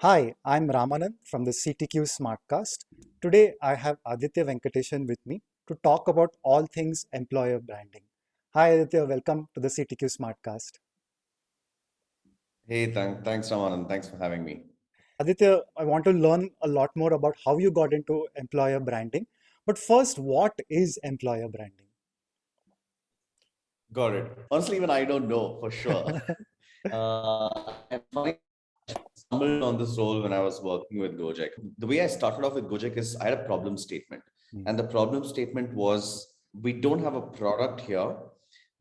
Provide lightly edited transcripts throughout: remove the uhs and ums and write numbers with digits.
Hi, I'm Ramanand from the CTQ Smartcast. Today I have Adithya Venkatesan with me to talk about all things employer branding. Hi Adithya, welcome to the CTQ Smartcast. Hey, thanks, Ramanand. Thanks for having me. Adithya, I want to learn a lot more about how you got into employer branding. But first, what is employer branding? Got it. Honestly, even I don't know for sure. And funny, I stumbled on this role when I was working with Gojek. The way I started off with Gojek is I had a problem statement. Hmm. And the problem statement was we don't have a product here,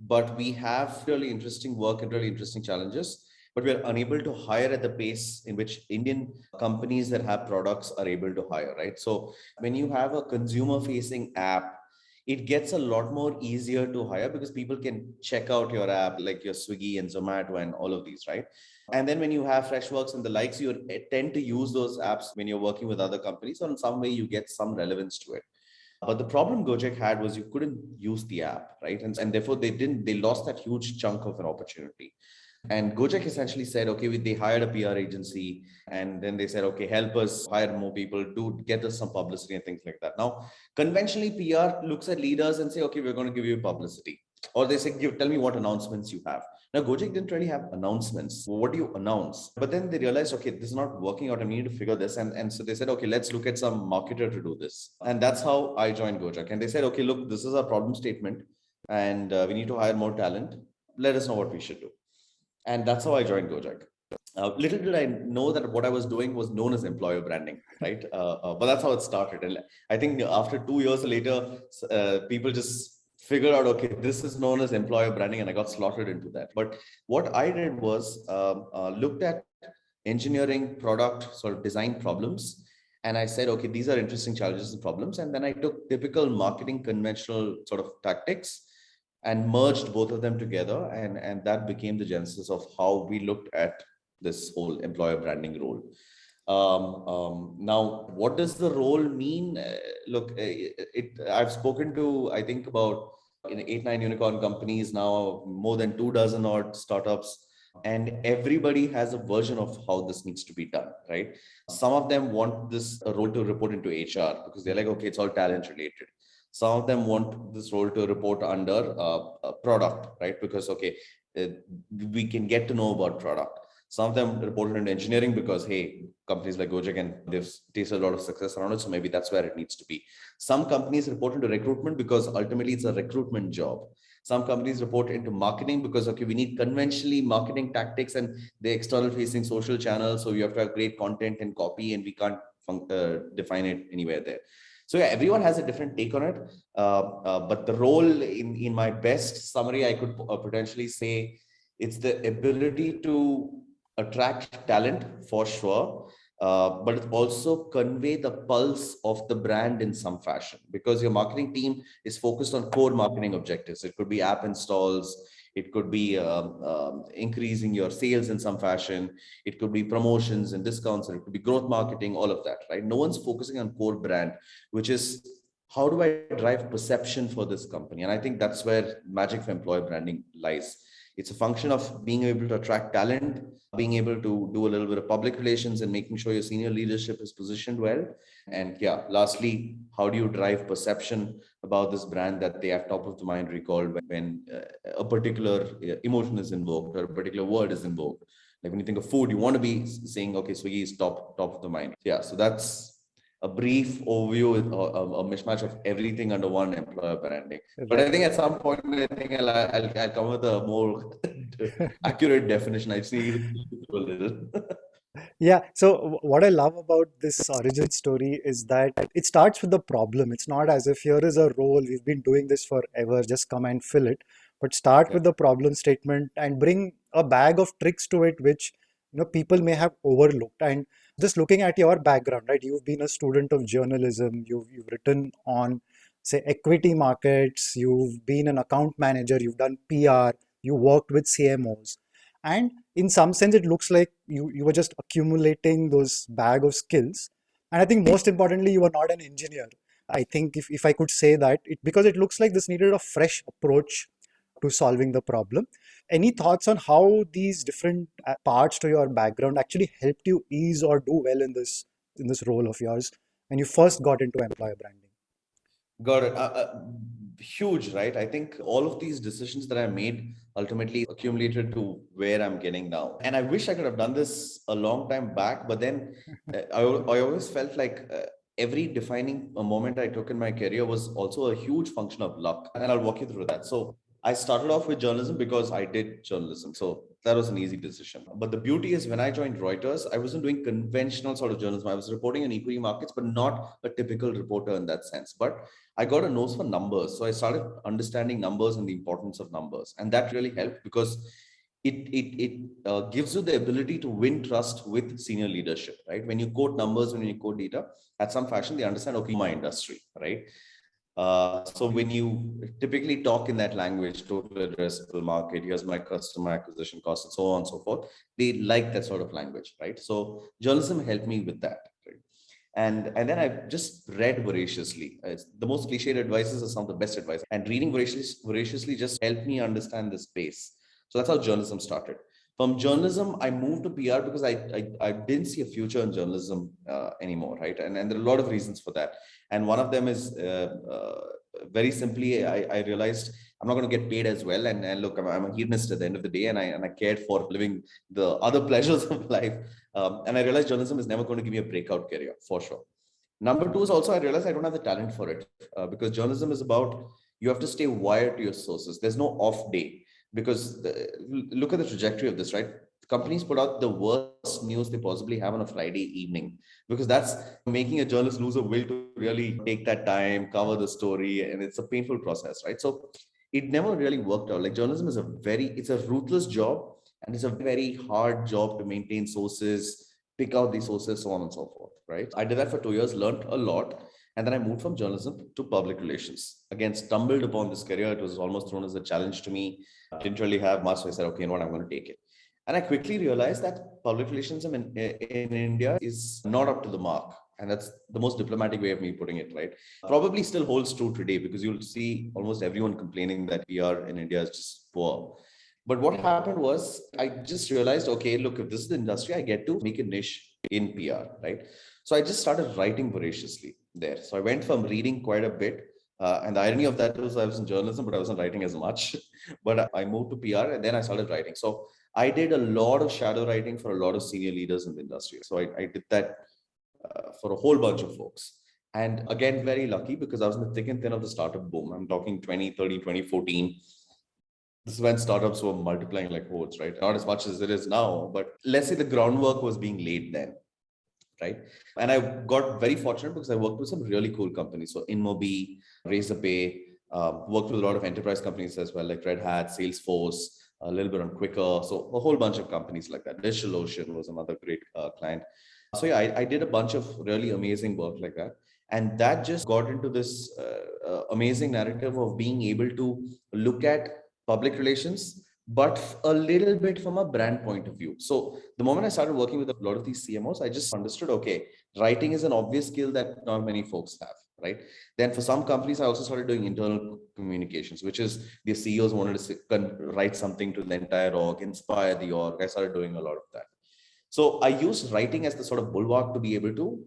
but we have really interesting work and really interesting challenges. But we are unable to hire at the pace in which Indian companies that have products are able to hire, right? So when you have a consumer facing app, it gets a lot more easier to hire because people can check out your app like your Swiggy and Zomato and all of these, right? And then when you have Freshworks and the likes, you tend to use those apps when you're working with other companies, or in some way you get some relevance to it. But the problem Gojek had was you couldn't use the app, right? And therefore they lost that huge chunk of an opportunity. And Gojek essentially said, okay, they hired a PR agency, and then they said, okay, help us hire more people, do get us some publicity and things like that. Now, conventionally, PR looks at leaders and say, okay, we're going to give you publicity, or they say, tell me what announcements you have. Now, Gojek didn't really have announcements. What do you announce? But then they realized, okay, this is not working out, and we need to figure this. And so they said, okay, let's look at some marketer to do this. And that's how I joined Gojek. And they said, okay, look, this is our problem statement, and we need to hire more talent. Let us know what we should do. And that's how I joined Gojek. Little did I know that what I was doing was known as employer branding, right? But that's how it started. And I think after 2 years later, people just figured out, okay, this is known as employer branding, and I got slotted into that. But what I did was looked at engineering, product, sort of design problems. And I said, okay, these are interesting challenges and problems. And then I took typical marketing conventional sort of tactics and merged both of them together, and that became the genesis of how we looked at this whole employer branding role. Now, what does the role mean? Look, I've spoken to, I think, about 8 9 unicorn companies now, more than 2 dozen odd startups, and everybody has a version of how this needs to be done, right? Some of them want this role to report into HR because they're like, okay, it's all talent related. Some of them want this role to report under a product, right? Because, okay, uh, we can get to know about product. Some of them reported into engineering because, hey, companies like Gojek and they've tasted a lot of success around it. So maybe that's where it needs to be. Some companies report into recruitment because ultimately it's a recruitment job. Some companies report into marketing because, okay, we need conventionally marketing tactics and the external facing social channels. So you have to have great content and copy, and we can't define it anywhere there. So yeah, everyone has a different take on it. But the role, in my best summary, I could potentially say it's the ability to attract talent for sure, but it also convey the pulse of the brand in some fashion, because your marketing team is focused on core marketing objectives. It could be app installs, it could be increasing your sales in some fashion, it could be promotions and discounts, and it could be growth marketing, all of that, right? No one's focusing on core brand, which is how do I drive perception for this company? And I think that's where magic for employer branding lies. It's a function of being able to attract talent, being able to do a little bit of public relations, and making sure your senior leadership is positioned well. And yeah, lastly, how do you drive perception about this brand that they have top of the mind recall when a particular emotion is invoked or a particular word is invoked? Like when you think of food, you want to be saying, okay, Swiggy is top of the mind. Yeah, so that's a brief overview with a mishmash of everything under one employer branding. But I Right. think at some point, I think I'll come with a more accurate definition. I just need to tweak it a little. Yeah. So what I love about this origin story is that it starts with the problem. It's not as if here is a role, we've been doing this forever, just come and fill it. But start Yeah. with the problem statement and bring a bag of tricks to it, which people may have overlooked. And just looking at your background, right? You've been a student of journalism. You've written on, say, equity markets. You've been an account manager. You've done PR. You worked with CMOs. And in some sense it looks like you were just accumulating those bag of skills, and I think most importantly you were not an engineer. I think if I could say that, because it looks like this needed a fresh approach to solving the problem. Any thoughts on how these different parts to your background actually helped you ease or do well in this role of yours when you first got into employer branding? Got it. Huge, right? I think all of these decisions that I made ultimately accumulated to where I'm getting now. And I wish I could have done this a long time back, but then I always felt like every defining moment I took in my career was also a huge function of luck. And I'll walk you through that. So I started off with journalism because I did journalism. So that was an easy decision. But the beauty is when I joined Reuters, I wasn't doing conventional sort of journalism. I was reporting on equity markets, but not a typical reporter in that sense. But I got a nose for numbers. So I started understanding numbers and the importance of numbers. And that really helped because it gives you the ability to win trust with senior leadership, right? When you quote numbers, when you quote data, at some fashion, they understand, okay, my industry, right? So when you typically talk in that language, total addressable market, here's my customer acquisition cost, and so on and so forth, they like that sort of language, right? So journalism helped me with that, right? And then I just read voraciously. It's the most cliched advices are some of the best advice. And reading voraciously just helped me understand the space. So that's how journalism started. From journalism, I moved to PR because I didn't see a future in journalism anymore, right? And there are a lot of reasons for that. And one of them is very simply, I realized I'm not going to get paid as well. And look, I'm a hedonist at the end of the day, and I cared for living the other pleasures of life. And I realized journalism is never going to give me a breakout career for sure. Number two is also I realized I don't have the talent for it because journalism is about you have to stay wired to your sources. There's no off day because look at the trajectory of this, right? Companies put out the worst news they possibly have on a Friday evening because that's making a journalist lose a will to really take that time, cover the story, and it's a painful process, right? So it never really worked out. Like journalism is it's a ruthless job and it's a very hard job to maintain sources, pick out these sources, so on and so forth, right? I did that for 2 years, learned a lot, and then I moved from journalism to public relations. Again, stumbled upon this career. It was almost thrown as a challenge to me. Didn't really have much, so I said, okay, you know what, I'm going to take it. And I quickly realized that public relations in India is not up to the mark. And that's the most diplomatic way of me putting it, right? Probably still holds true today because you'll see almost everyone complaining that PR in India is just poor. But what happened was I just realized, okay, look, if this is the industry, I get to make a niche in PR, right? So I just started writing voraciously there. So I went from reading quite a bit. And the irony of that was I was in journalism, but I wasn't writing as much. But I moved to PR and then I started writing. So I did a lot of shadow writing for a lot of senior leaders in the industry. So I did that for a whole bunch of folks. And again, very lucky because I was in the thick and thin of the startup boom. I'm talking 2013, 2014. This is when startups were multiplying like hordes, right? Not as much as it is now, but let's say the groundwork was being laid then, right? And I got very fortunate because I worked with some really cool companies. So InMobi, Razorpay, worked with a lot of enterprise companies as well, like Red Hat, Salesforce, a little bit on Quicker. So a whole bunch of companies like that. DigitalOcean was another great client. So yeah, I did a bunch of really amazing work like that. And that just got into this amazing narrative of being able to look at public relations, but a little bit from a brand point of view. So the moment I started working with a lot of these CMOs, I just understood, okay, writing is an obvious skill that not many folks have, right? Then for some companies, I also started doing internal communications, which is the CEOs wanted to write something to the entire org, inspire the org. I started doing a lot of that. So I used writing as the sort of bulwark to be able to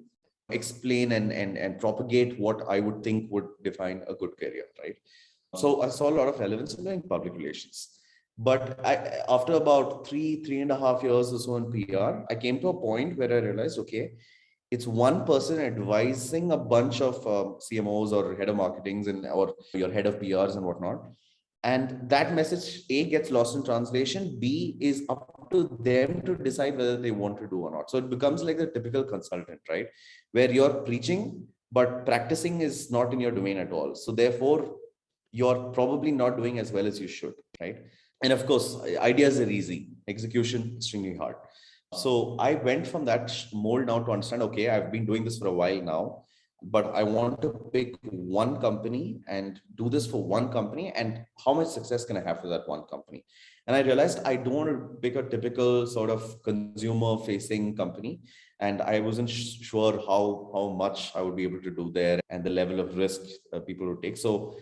explain and propagate what I would think would define a good career, right? So I saw a lot of relevance in doing public relations. But after about 3.5 years or so in PR, I came to a point where I realized, okay, it's one person advising a bunch of CMOs or head of marketings or your head of PRs and whatnot. And that message, A, gets lost in translation, B, is up to them to decide whether they want to do or not. So it becomes like the typical consultant, right? Where you're preaching, but practicing is not in your domain at all. So therefore, you're probably not doing as well as you should, right? And of course, ideas are easy, execution extremely hard. So I went from that mold now to understand, okay, I've been doing this for a while now, but I want to pick one company and do this for one company. And how much success can I have for that one company? And I realized I don't want to pick a typical sort of consumer facing company. And I wasn't sure how much I would be able to do there and the level of risk people would take. So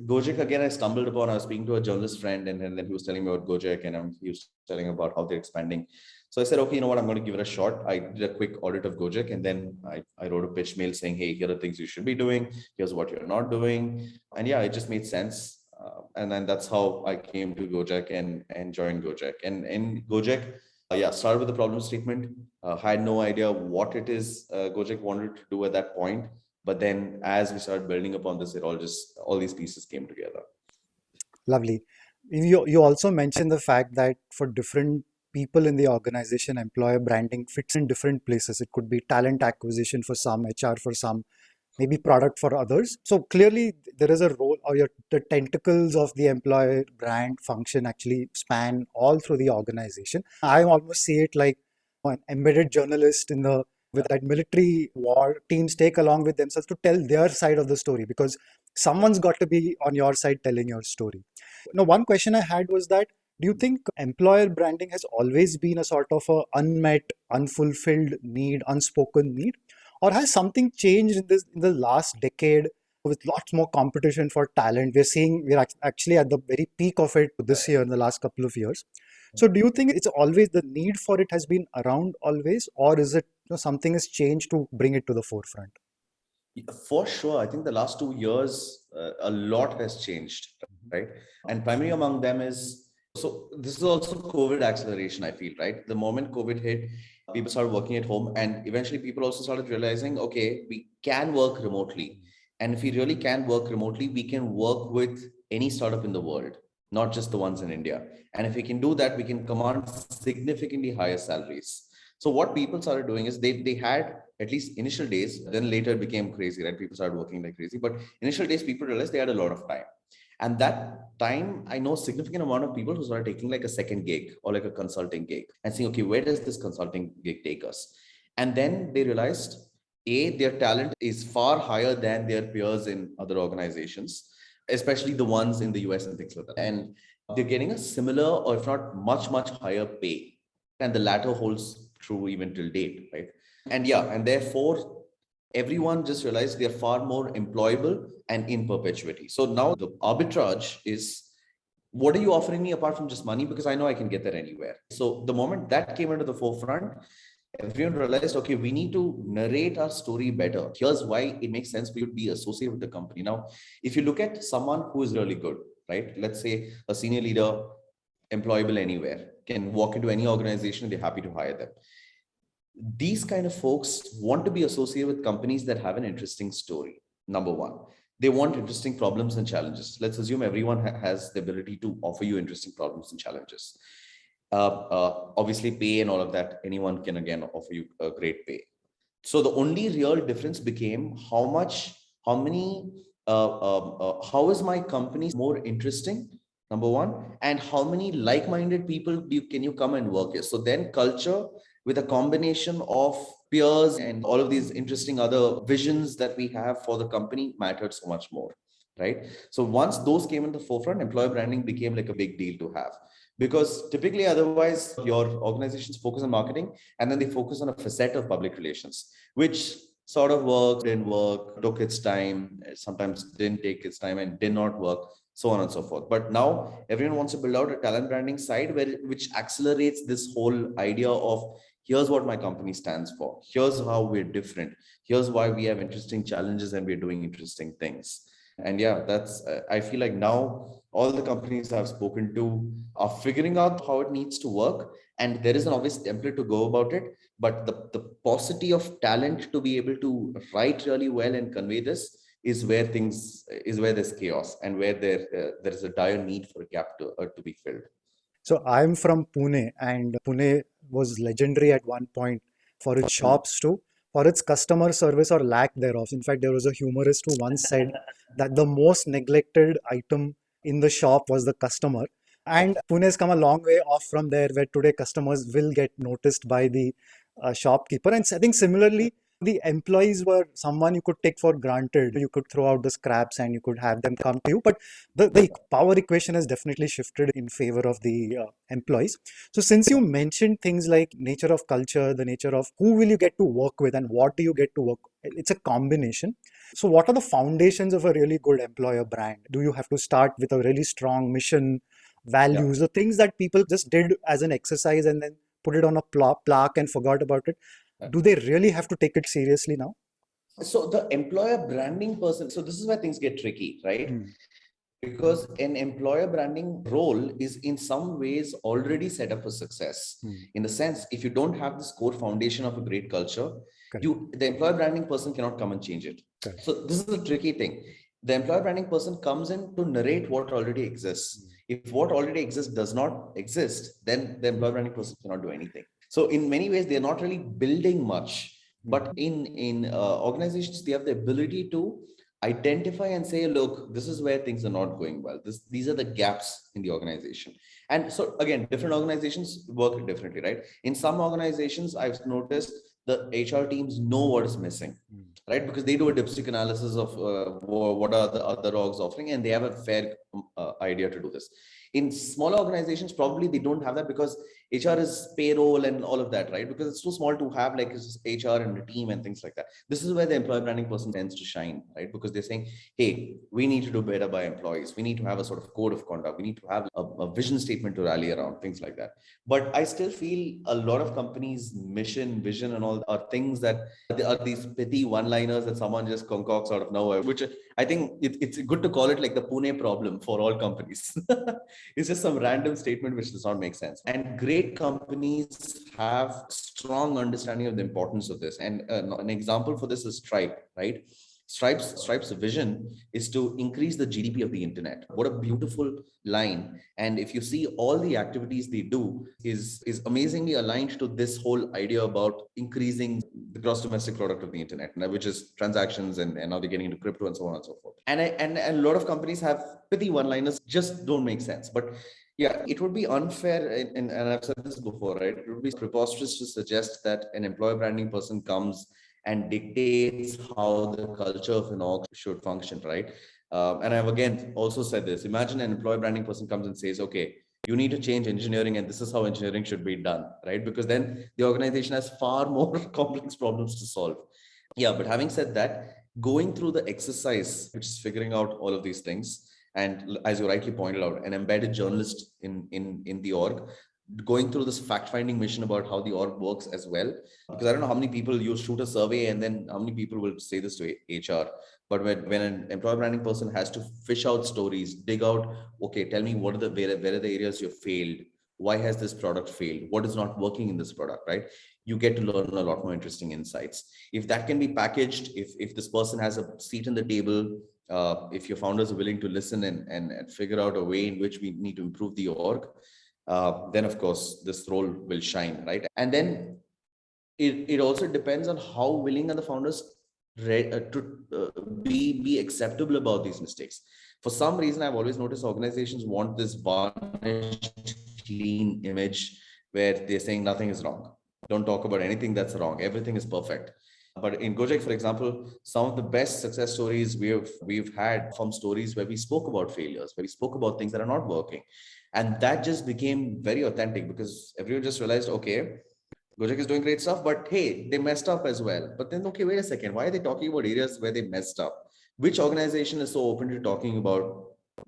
Gojek again, I stumbled upon. I was speaking to a journalist friend, and then he was telling me about Gojek, and he was telling about how they're expanding. So I said, okay, you know what, I'm going to give it a shot. I did a quick audit of Gojek, and then I wrote a pitch mail saying, hey, here are things you should be doing. Here's what you're not doing. And yeah, it just made sense. And then that's how I came to Gojek and joined Gojek. And in Gojek, yeah, started with the problem statement. Had no idea what it is Gojek wanted to do at that point. But then as we started building upon this, all these pieces came together. Lovely. You also mentioned the fact that for different people in the organization, employer branding fits in different places. It could be talent acquisition for some, HR for some, maybe product for others. So clearly there is a role, or the tentacles of the employer brand function actually span all through the organization. I almost see it like an embedded journalist in the with that military war teams take along with themselves to tell their side of the story, because someone's got to be on your side telling your story. Now, one question I had was that, do you think employer branding has always been a sort of a unmet, unfulfilled need, unspoken need? Or has something changed in the last decade with lots more competition for talent? We're actually at the very peak of it this year in the last couple of years. So do you think it's always the need for it has been around always, or is it, something has changed to bring it to the forefront? For sure, I think the last 2 years, a lot has changed, right? And primary among them is, so this is also COVID acceleration, I feel, right? The moment COVID hit, people started working at home, and eventually people also started realizing, okay, we can work remotely. And if we really can work remotely, we can work with any startup in the world, not just the ones in India. And if we can do that, we can command significantly higher salaries. So what people started doing is they had, at least initial days, then later it became crazy, right? People started working like crazy. But initial days, people realized they had a lot of time. And that time, I know a significant amount of people who started taking like a second gig or like a consulting gig and saying, okay, where does this consulting gig take us? And then they realized, A, their talent is far higher than their peers in other organizations, especially the ones in the US and things like that. And they're getting a similar, or if not much, much higher pay. And the latter holds true even till date, right? And yeah, and therefore everyone just realized they're far more employable and in perpetuity. So now the arbitrage is, what are you offering me apart from just money? Because I know I can get that anywhere. So the moment that came into the forefront, everyone realized, okay, we need to narrate our story better. Here's why it makes sense for you to be associated with the company. Now, if you look at someone who is really good, right? Let's say a senior leader, employable anywhere, can walk into any organization, they're happy to hire them. These kind of folks want to be associated with companies that have an interesting story. Number one, they want interesting problems and challenges. Let's assume everyone has the ability to offer you interesting problems and challenges. Obviously, pay and all of that, anyone can again offer you a great pay. So the only real difference became how is my company more interesting? Number one, and how many like-minded people can you come and work with? So then culture with a combination of peers and all of these interesting other visions that we have for the company mattered so much more, right? So once those came in the forefront, employer branding became like a big deal to have, because typically otherwise your organizations focus on marketing and then they focus on a facet of public relations, which sort of worked, didn't work, took its time, sometimes didn't take its time and did not work, so on and so forth. But now everyone wants to build out a talent branding side which accelerates this whole idea of, here's what my company stands for, here's how we're different, here's why we have interesting challenges and we're doing interesting things. And yeah, that's I feel like now all the companies I've spoken to are figuring out how it needs to work, and there is an obvious template to go about it, but the paucity of talent to be able to write really well and convey this is where there's chaos and where there is a dire need for a gap to be filled. So I'm from Pune, and Pune was legendary at one point for its shops too, for its customer service or lack thereof. In fact, there was a humorist who once said that the most neglected item in the shop was the customer. And Pune's come a long way off from there, where today customers will get noticed by the shopkeeper. And I think similarly, The employees were someone you could take for granted. You could throw out the scraps and you could have them come to you. But the power equation has definitely shifted in favor of the employees. So since you mentioned things like nature of culture, the nature of who will you get to work with and what do you get to work, it's a combination. So what are the foundations of a really good employer brand? Do you have to start with a really strong mission, Yeah. values, the things that people just did as an exercise and then put it on a plaque and forgot about it? Do they really have to take it seriously now? So the employer branding person, so this is where things get tricky, right? Hmm. Because an employer branding role is in some ways already set up for success. Hmm. In the sense, if you don't have this core foundation of a great culture, Correct. the employer branding person cannot come and change it. Correct. So this is a tricky thing. The employer branding person comes in to narrate what already exists. If what already exists does not exist, then the employer branding person cannot do anything. So in many ways, they're not really building much. But in organizations, they have the ability to identify and say, look, this is where things are not going well. These are the gaps in the organization. And so again, different organizations work differently, right? In some organizations, I've noticed the HR teams know what is missing, right? Because they do a dipstick analysis of what are the other orgs offering, and they have a fair idea to do this. In smaller organizations, probably they don't have that because HR is payroll and all of that, right? Because it's too small to have like HR and a team and things like that. This is where the employee branding person tends to shine, right? Because they're saying, hey, we need to do better by employees. We need to have a sort of code of conduct. We need to have a vision statement to rally around, things like that. But I still feel a lot of companies' mission, vision, and all are things that are these petty one-liners that someone just concocts out of nowhere, which I think it's good to call it like the Pune problem for all companies. It's just some random statement which does not make sense. And great companies have strong understanding of the importance of this. And an example for this is Stripe, right? Stripe's vision is to increase the GDP of the internet. What a beautiful line. And if you see all the activities they do is amazingly aligned to this whole idea about increasing the gross domestic product of the internet, which is transactions, and now they're getting into crypto and so on and so forth. And a lot of companies have pithy one-liners, just don't make sense. But yeah, it would be unfair, and I've said this before, right? It would be preposterous to suggest that an employer branding person comes and dictates how the culture of an org should function, right? And I've again also said this. Imagine an employer branding person comes and says, okay, you need to change engineering and this is how engineering should be done, right? Because then the organization has far more complex problems to solve. Yeah, but having said that, going through the exercise, which is figuring out all of these things, and as you rightly pointed out, an embedded journalist in the org, going through this fact-finding mission about how the org works as well. Because I don't know how many people you shoot a survey and then how many people will say this to HR. But when an employer branding person has to fish out stories, dig out, okay, tell me where are the areas you failed? Why has this product failed? What is not working in this product, right? You get to learn a lot more interesting insights. If that can be packaged, if this person has a seat in the table, if your founders are willing to listen and figure out a way in which we need to improve the org, then of course this role will shine, right? And then it also depends on how willing are the founders to be acceptable about these mistakes. For some reason, I've always noticed organizations want this varnished, clean image where they're saying nothing is wrong. Don't talk about anything that's wrong. Everything is perfect. But in Gojek, for example, some of the best success stories we've had from stories where we spoke about failures, where we spoke about things that are not working. And that just became very authentic because everyone just realized, okay, Gojek is doing great stuff, but hey, they messed up as well. But then, okay, wait a second. Why are they talking about areas where they messed up? Which organization is so open to talking about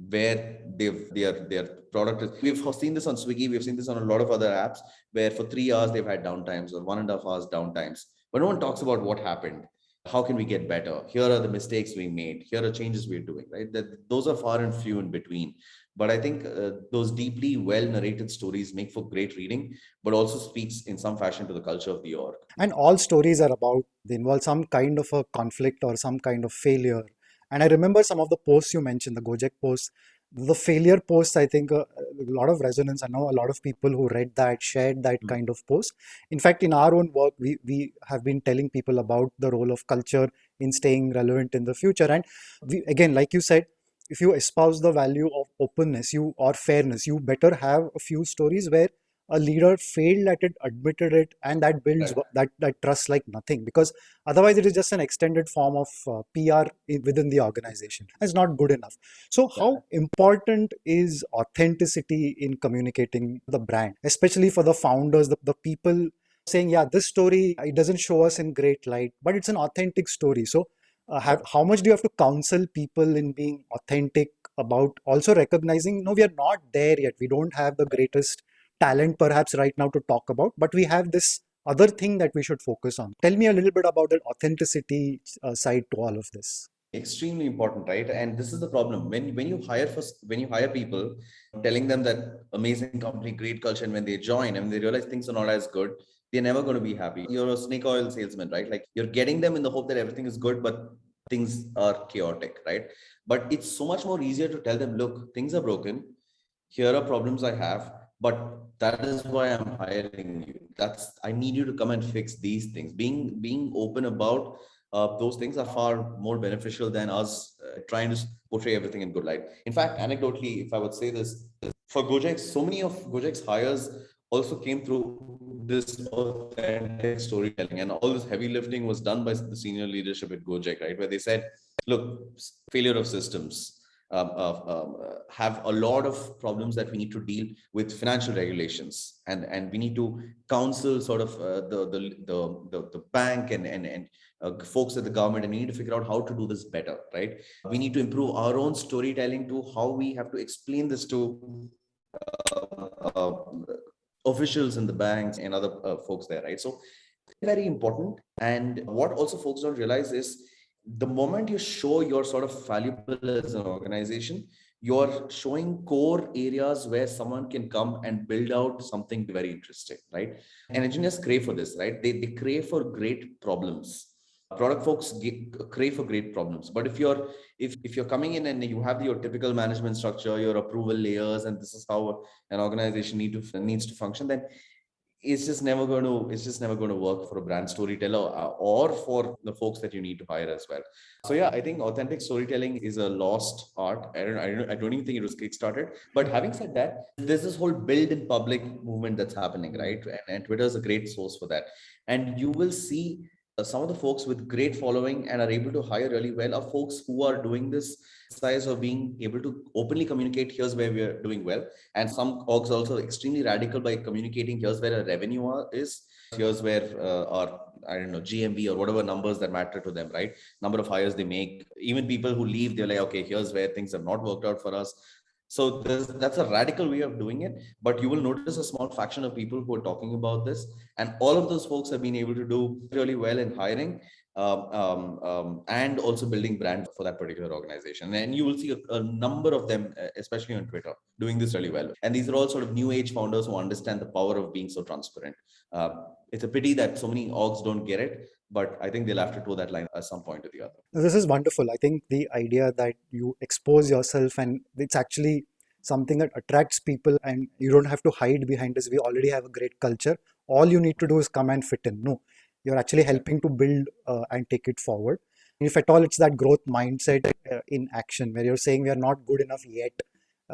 where their product is? We've seen this on Swiggy. We've seen this on a lot of other apps where for 3 hours they've had downtimes or 1.5 hours downtimes. But no one talks about what happened. How can we get better? Here are the mistakes we made. Here are changes we're doing, right? Those are far and few in between. But I think those deeply well narrated stories make for great reading, but also speaks in some fashion to the culture of the org. And all stories are about, they involve some kind of a conflict or some kind of failure. And I remember some of the posts you mentioned, the Gojek posts, the failure posts, I think a lot of resonance. I know a lot of people who read that, shared that kind of post. In fact, in our own work, we have been telling people about the role of culture in staying relevant in the future. And we, again, like you said, if you espouse the value of openness, you or fairness, you better have a few stories where a leader failed at it, admitted it, and that builds Right. that trust like nothing. Because otherwise, it is just an extended form of PR within the organization. It's not good enough. So, Yeah. how important is authenticity in communicating the brand, especially for the founders, the people saying, "Yeah, this story it doesn't show us in great light, but it's an authentic story." So, how much do you have to counsel people in being authentic about also recognizing, no, we are not there yet. We don't have the greatest talent perhaps right now to talk about, but we have this other thing that we should focus on. Tell me a little bit about that authenticity side to all of this. Extremely important, right? And this is the problem when you hire when you hire people, telling them that amazing company, great culture, and when they join and they realize things are not as good, they're never going to be happy. You're a snake oil salesman, right? Like, you're getting them in the hope that everything is good, but things are chaotic, right? But it's so much more easier to tell them, look, things are broken, here are problems I have, but that is why I'm hiring you. That's, I need you to come and fix these things. Being open about those things are far more beneficial than us trying to portray everything in good light. In fact, anecdotally, if I would say this, for Gojek, so many of Gojek's hires also came through this authentic storytelling, and all this heavy lifting was done by the senior leadership at Gojek, right? Where they said, look, failure of systems, have a lot of problems that we need to deal with financial regulations, and we need to counsel sort of the bank and folks at the government, and we need to figure out how to do this better, right? We need to improve our own storytelling to how we have to explain this to uh, officials in the banks and other folks there, right? So very important. And what also folks don't realize is, the moment you show you're sort of valuable as an organization, you're showing core areas where someone can come and build out something very interesting, right? And engineers crave for this, right? They crave for great problems. Product folks crave for great problems. But if you're coming in and you have your typical management structure, your approval layers, and this is how an organization needs to function, then it's just never going to work for a brand storyteller, or for the folks that you need to hire as well. So yeah, I think authentic storytelling is a lost art. I don't even think it was kickstarted. But having said that, there's this whole build in public movement that's happening, right? And Twitter is a great source for that. And you will see some of the folks with great following and are able to hire really well are folks who are doing this size of being able to openly communicate, here's where we're doing well. And some orgs are also extremely radical by communicating, here's where our revenue is, here's where our, I don't know, GMV or whatever numbers that matter to them, right? Number of hires they make. Even people who leave, they're like, okay, here's where things have not worked out for us. So that's a radical way of doing it. But you will notice a small fraction of people who are talking about this. And all of those folks have been able to do really well in hiring, and also building brand for that particular organization. And you will see a number of them, especially on Twitter, doing this really well. And these are all sort of new age founders who understand the power of being so transparent. Uh, it's a pity that so many orgs don't get it, but I think they'll have to toe that line at some point or the other. This is wonderful. I think the idea that you expose yourself and it's actually something that attracts people and you don't have to hide behind this. We already have a great culture. All you need to do is come and fit in. No, you're actually helping to build and take it forward. If at all, it's that growth mindset in action where you're saying we are not good enough yet.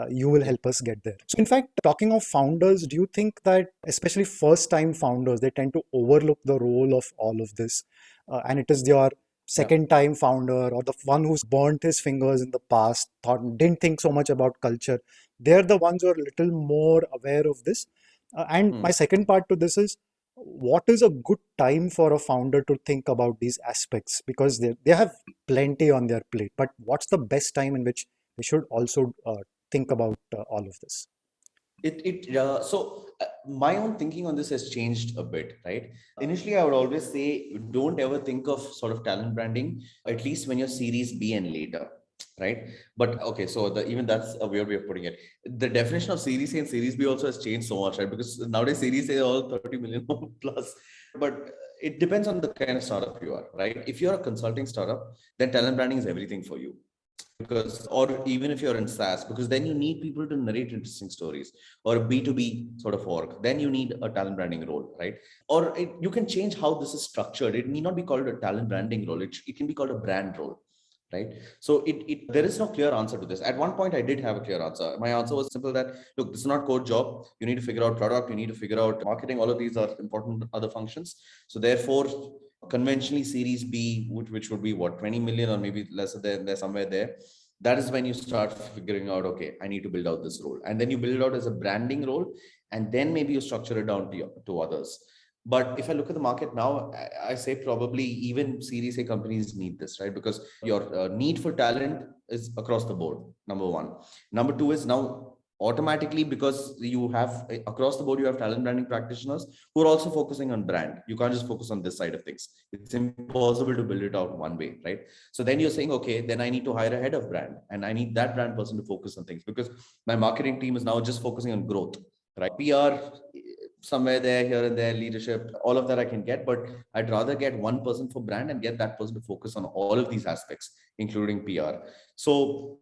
You will help us get there. So, in fact, talking of founders, do you think that especially first time founders, they tend to overlook the role of all of this? And it is your Yeah. second time founder or the one who's burnt his fingers in the past, didn't think so much about culture. They're the ones who are a little more aware of this. And Hmm. my second part to this is, what is a good time for a founder to think about these aspects? Because they have plenty on their plate, but what's the best time in which they should also think about all of this? My own thinking on this has changed a bit, right? Initially, I would always say, don't ever think of sort of talent branding, at least when you're series B and later, right? But okay, so even that's a weird way of putting it. The definition of series A and series B also has changed so much, right? Because nowadays series A are all 30 million plus. But it depends on the kind of startup you are, right? If you're a consulting startup, then talent branding is everything for you, because, or even if you're in SaaS, because then you need people to narrate interesting stories, or a B2B sort of org, then you need a talent branding role, right? Or you can change how this is structured. It need not be called a talent branding role. It can be called a brand role. right? So there is no clear answer to this. At one point, I did have a clear answer. My answer was simple: that look, this is not core job. You need to figure out product. You need to figure out marketing. All of these are important other functions. So therefore, conventionally, Series B, which would be what, 20 million or maybe lesser, there somewhere there. That is when you start figuring out, okay, I need to build out this role, and then you build it out as a branding role, and then maybe you structure it down to others. But if I look at the market now, I say probably even Series A companies need this, right? Because your need for talent is across the board, number one. Number two is now automatically, because you have across the board, you have talent branding practitioners who are also focusing on brand. You can't just focus on this side of things. It's impossible to build it out one way, right? So then you're saying, okay, then I need to hire a head of brand, and I need that brand person to focus on things, because my marketing team is now just focusing on growth, right? PR, somewhere there, here and there, leadership, all of that I can get, but I'd rather get one person for brand and get that person to focus on all of these aspects, including PR. So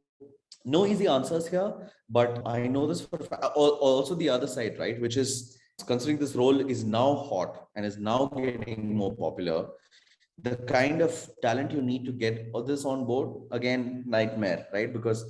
no easy answers here, but I know this for also the other side, right? Which is, considering this role is now hot and is now getting more popular, the kind of talent you need to get this on board, again, nightmare, right? Because,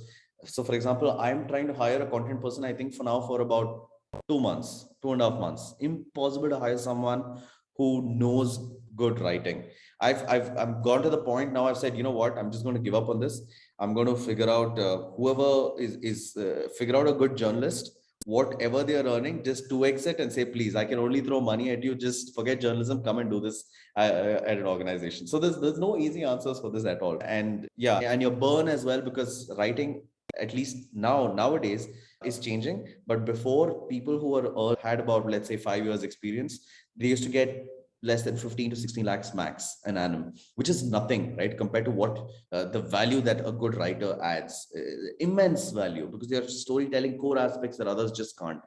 so for example, I'm trying to hire a content person, I think for now, for about 2 months, 2.5 months. Impossible to hire someone who knows good writing. I've gone to the point now, I've said, you know what, I'm just going to give up on this. I'm going to figure out whoever is figure out a good journalist, whatever they are earning, just 2x it and say, please, I can only throw money at you. Just forget journalism, come and do this at an organization. So there's no easy answers for this at all. And yeah, and your burn as well, because writing, at least nowadays, is changing. But before, people who had about, let's say, 5 years experience, they used to get less than 15 to 16 lakhs max an annum, which is nothing, right, compared to what the value that a good writer adds. Immense value, because they are storytelling core aspects that others just can't.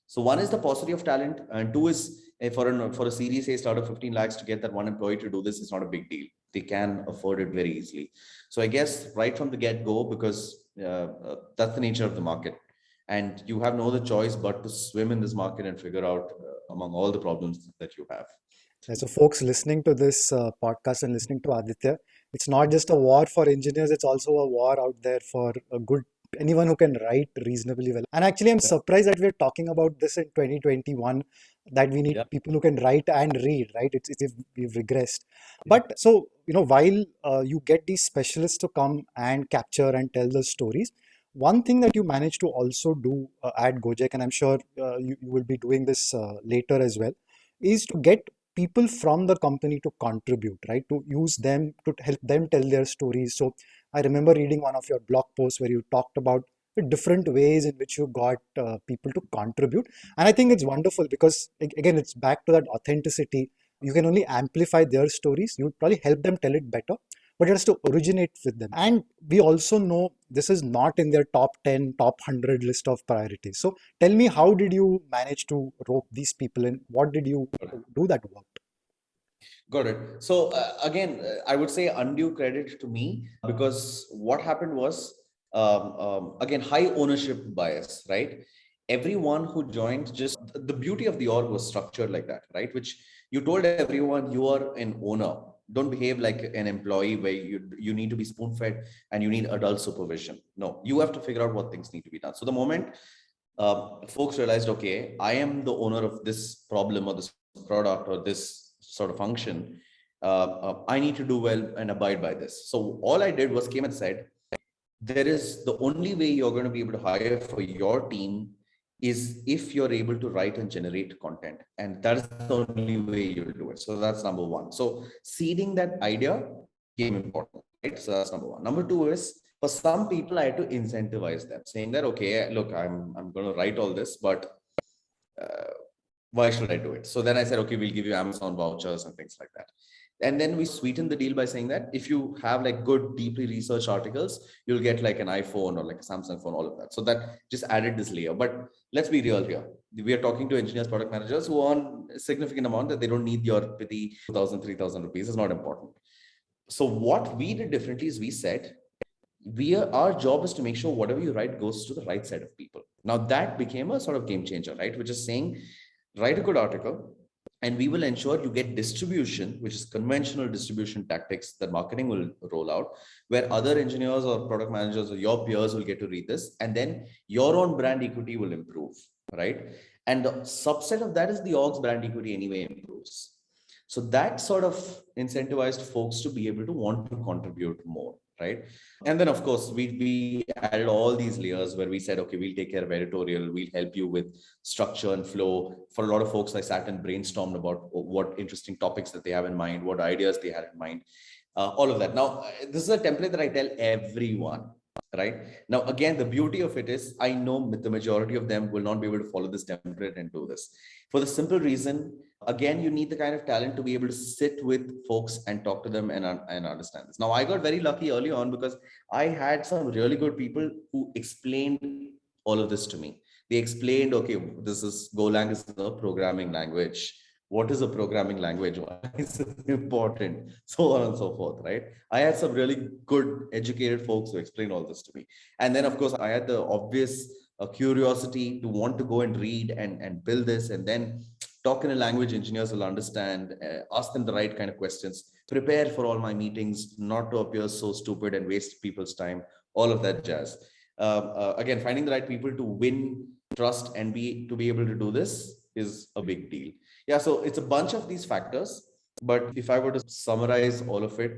So one is the paucity of talent, and two is, for a series A start of 15 lakhs to get that one employee to do this is not a big deal. They can afford it very easily. So I guess right from the get go, because that's the nature of the market, and you have no other choice but to swim in this market and figure out among all the problems that you have. Yeah, so folks listening to this podcast and listening to Aditya, it's not just a war for engineers, it's also a war out there for a good anyone who can write reasonably well. And actually, I'm surprised that we're talking about this in 2021, that we need people who can write and read, right? It's if we've regressed. But so, while you get these specialists to come and capture and tell the stories, one thing that you manage to also do at Gojek, and I'm sure you will be doing this later as well, is to get people from the company to contribute, right? To use them to help them tell their stories. So I remember reading one of your blog posts where you talked about the different ways in which you got people to contribute. And I think it's wonderful because, again, it's back to that authenticity. You can only amplify their stories. You would probably help them tell it better, but it has to originate with them. And we also know this is not in their top 10, top 100 list of priorities. So tell me, how did you manage to rope these people in? What did you do that work? Got it. So again, I would say undue credit to me, because what happened was, again, high ownership bias, right? Everyone who joined, just the beauty of the org was structured like that, right? Which you told everyone, you are an owner. Don't behave like an employee where you need to be spoon fed and you need adult supervision. No, you have to figure out what things need to be done. So the moment folks realized, okay, I am the owner of this problem or this product or this sort of function, I need to do well and abide by this. So all I did was came and said, there is the only way you're going to be able to hire for your team is if you're able to write and generate content. And that is the only way you'll do it. So that's number one. So seeding that idea became important, right? So that's number one. Number two is, for some people, I had to incentivize them, saying that, okay, look, I'm going to write all this, but why should I do it? So then I said, okay, we'll give you Amazon vouchers and things like that. And then we sweetened the deal by saying that if you have like good, deeply researched articles, you'll get like an iPhone or like a Samsung phone, all of that. So that just added this layer. But let's be real here. We are talking to engineers, product managers who earn a significant amount, that they don't need your pity 2,000, 3,000 rupees. It's not important. So what we did differently is we said, our job is to make sure whatever you write goes to the right side of people. Now that became a sort of game changer, right? Which is saying, write a good article, and we will ensure you get distribution, which is conventional distribution tactics that marketing will roll out, where other engineers or product managers or your peers will get to read this, and then your own brand equity will improve, right? And the subset of that is the org's brand equity anyway improves. So that sort of incentivized folks to be able to want to contribute more, right? And then of course we added all these layers where we said, okay, we'll take care of editorial, we'll help you with structure and flow. For a lot of folks, I sat and brainstormed about what interesting topics that they have in mind, what ideas they had in mind, all of that. Now, this is a template that I tell everyone, right? Now, again, the beauty of it is I know the majority of them will not be able to follow this template and do this. For the simple reason, again, you need the kind of talent to be able to sit with folks and talk to them and understand this. Now, I got very lucky early on because I had some really good people who explained all of this to me. They explained, okay, this is Golang is a programming language. What is a programming language? Why is it important? So on and so forth, right? I had some really good educated folks who explained all this to me. And then, of course, I had the obvious curiosity to want to go and read and build this, and then talk in a language engineers will understand, ask them the right kind of questions, prepare for all my meetings, not to appear so stupid and waste people's time, all of that jazz. Again, finding the right people to win trust and to be able to do this is a big deal. Yeah, so it's a bunch of these factors, but if I were to summarize all of it,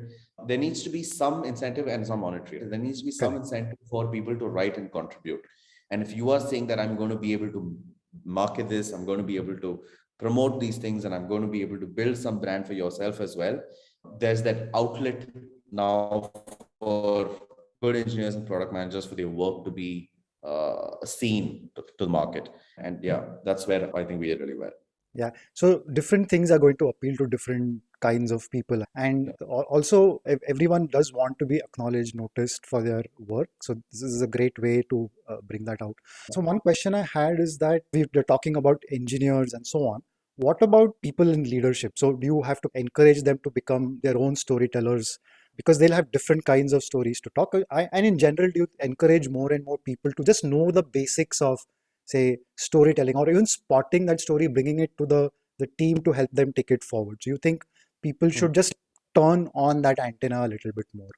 there needs to be some incentive and some monetary. There needs to be some Correct. incentive for people to write and contribute. And if you are saying that I'm going to be able to market this, I'm going to be able to promote these things, and I'm going to be able to build some brand for yourself as well, there's that outlet now for good engineers and product managers for their work to be seen to the market. And yeah, that's where I think we are really well. Yeah. So different things are going to appeal to different kinds of people. And also, everyone does want to be acknowledged, noticed for their work. So this is a great way to bring that out. So one question I had is that we're talking about engineers and so on. What about people in leadership? So do you have to encourage them to become their own storytellers? Because they'll have different kinds of stories to talk. And in general, do you encourage more and more people to just know the basics of, say, storytelling, or even spotting that story, bringing it to the team to help them take it forward? Do you think people should just turn on that antenna a little bit more?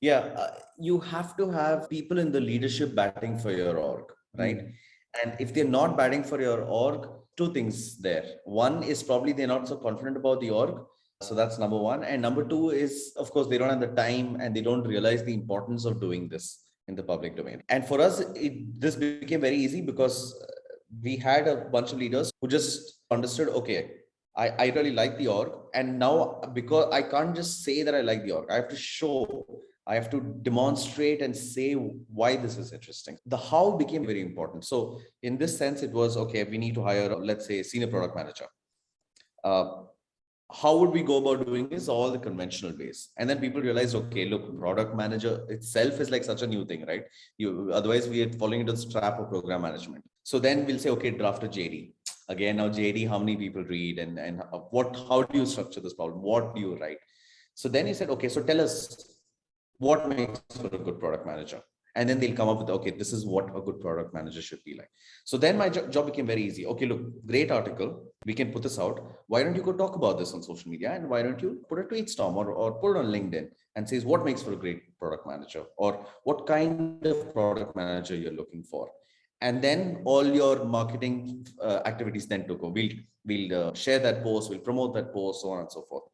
Yeah, you have to have people in the leadership batting for your org, right? Mm, And if they're not batting for your org, two things there. One is probably they're not so confident about the org. So that's number one. And number two is, of course, they don't have the time and they don't realize the importance of doing this in the public domain. And for us, this became very easy because we had a bunch of leaders who just understood, okay, I really like the org. And now, because I can't just say that I like the org, I have to show, I have to demonstrate and say why this is interesting. The how became very important. So in this sense, it was, okay, we need to hire, let's say, a senior product manager. Uh, how would we go about doing this? All the conventional ways. And then people realized, okay, look, product manager itself is like such a new thing, right? You otherwise we are falling into the trap of program management. So then we'll say, okay, draft a JD. Again, now JD, how many people read, and what, how do you structure this problem? What do you write? So then he said, okay, so tell us what makes for a good product manager. And then they'll come up with, okay, this is what a good product manager should be like. So then my job became very easy. Okay, look, great article. We can put this out. Why don't you go talk about this on social media? And why don't you put a tweet storm, or put it on LinkedIn and says what makes for a great product manager, or what kind of product manager you're looking for. And then all your marketing activities then to go. We'll share that post, we'll promote that post, so on and so forth.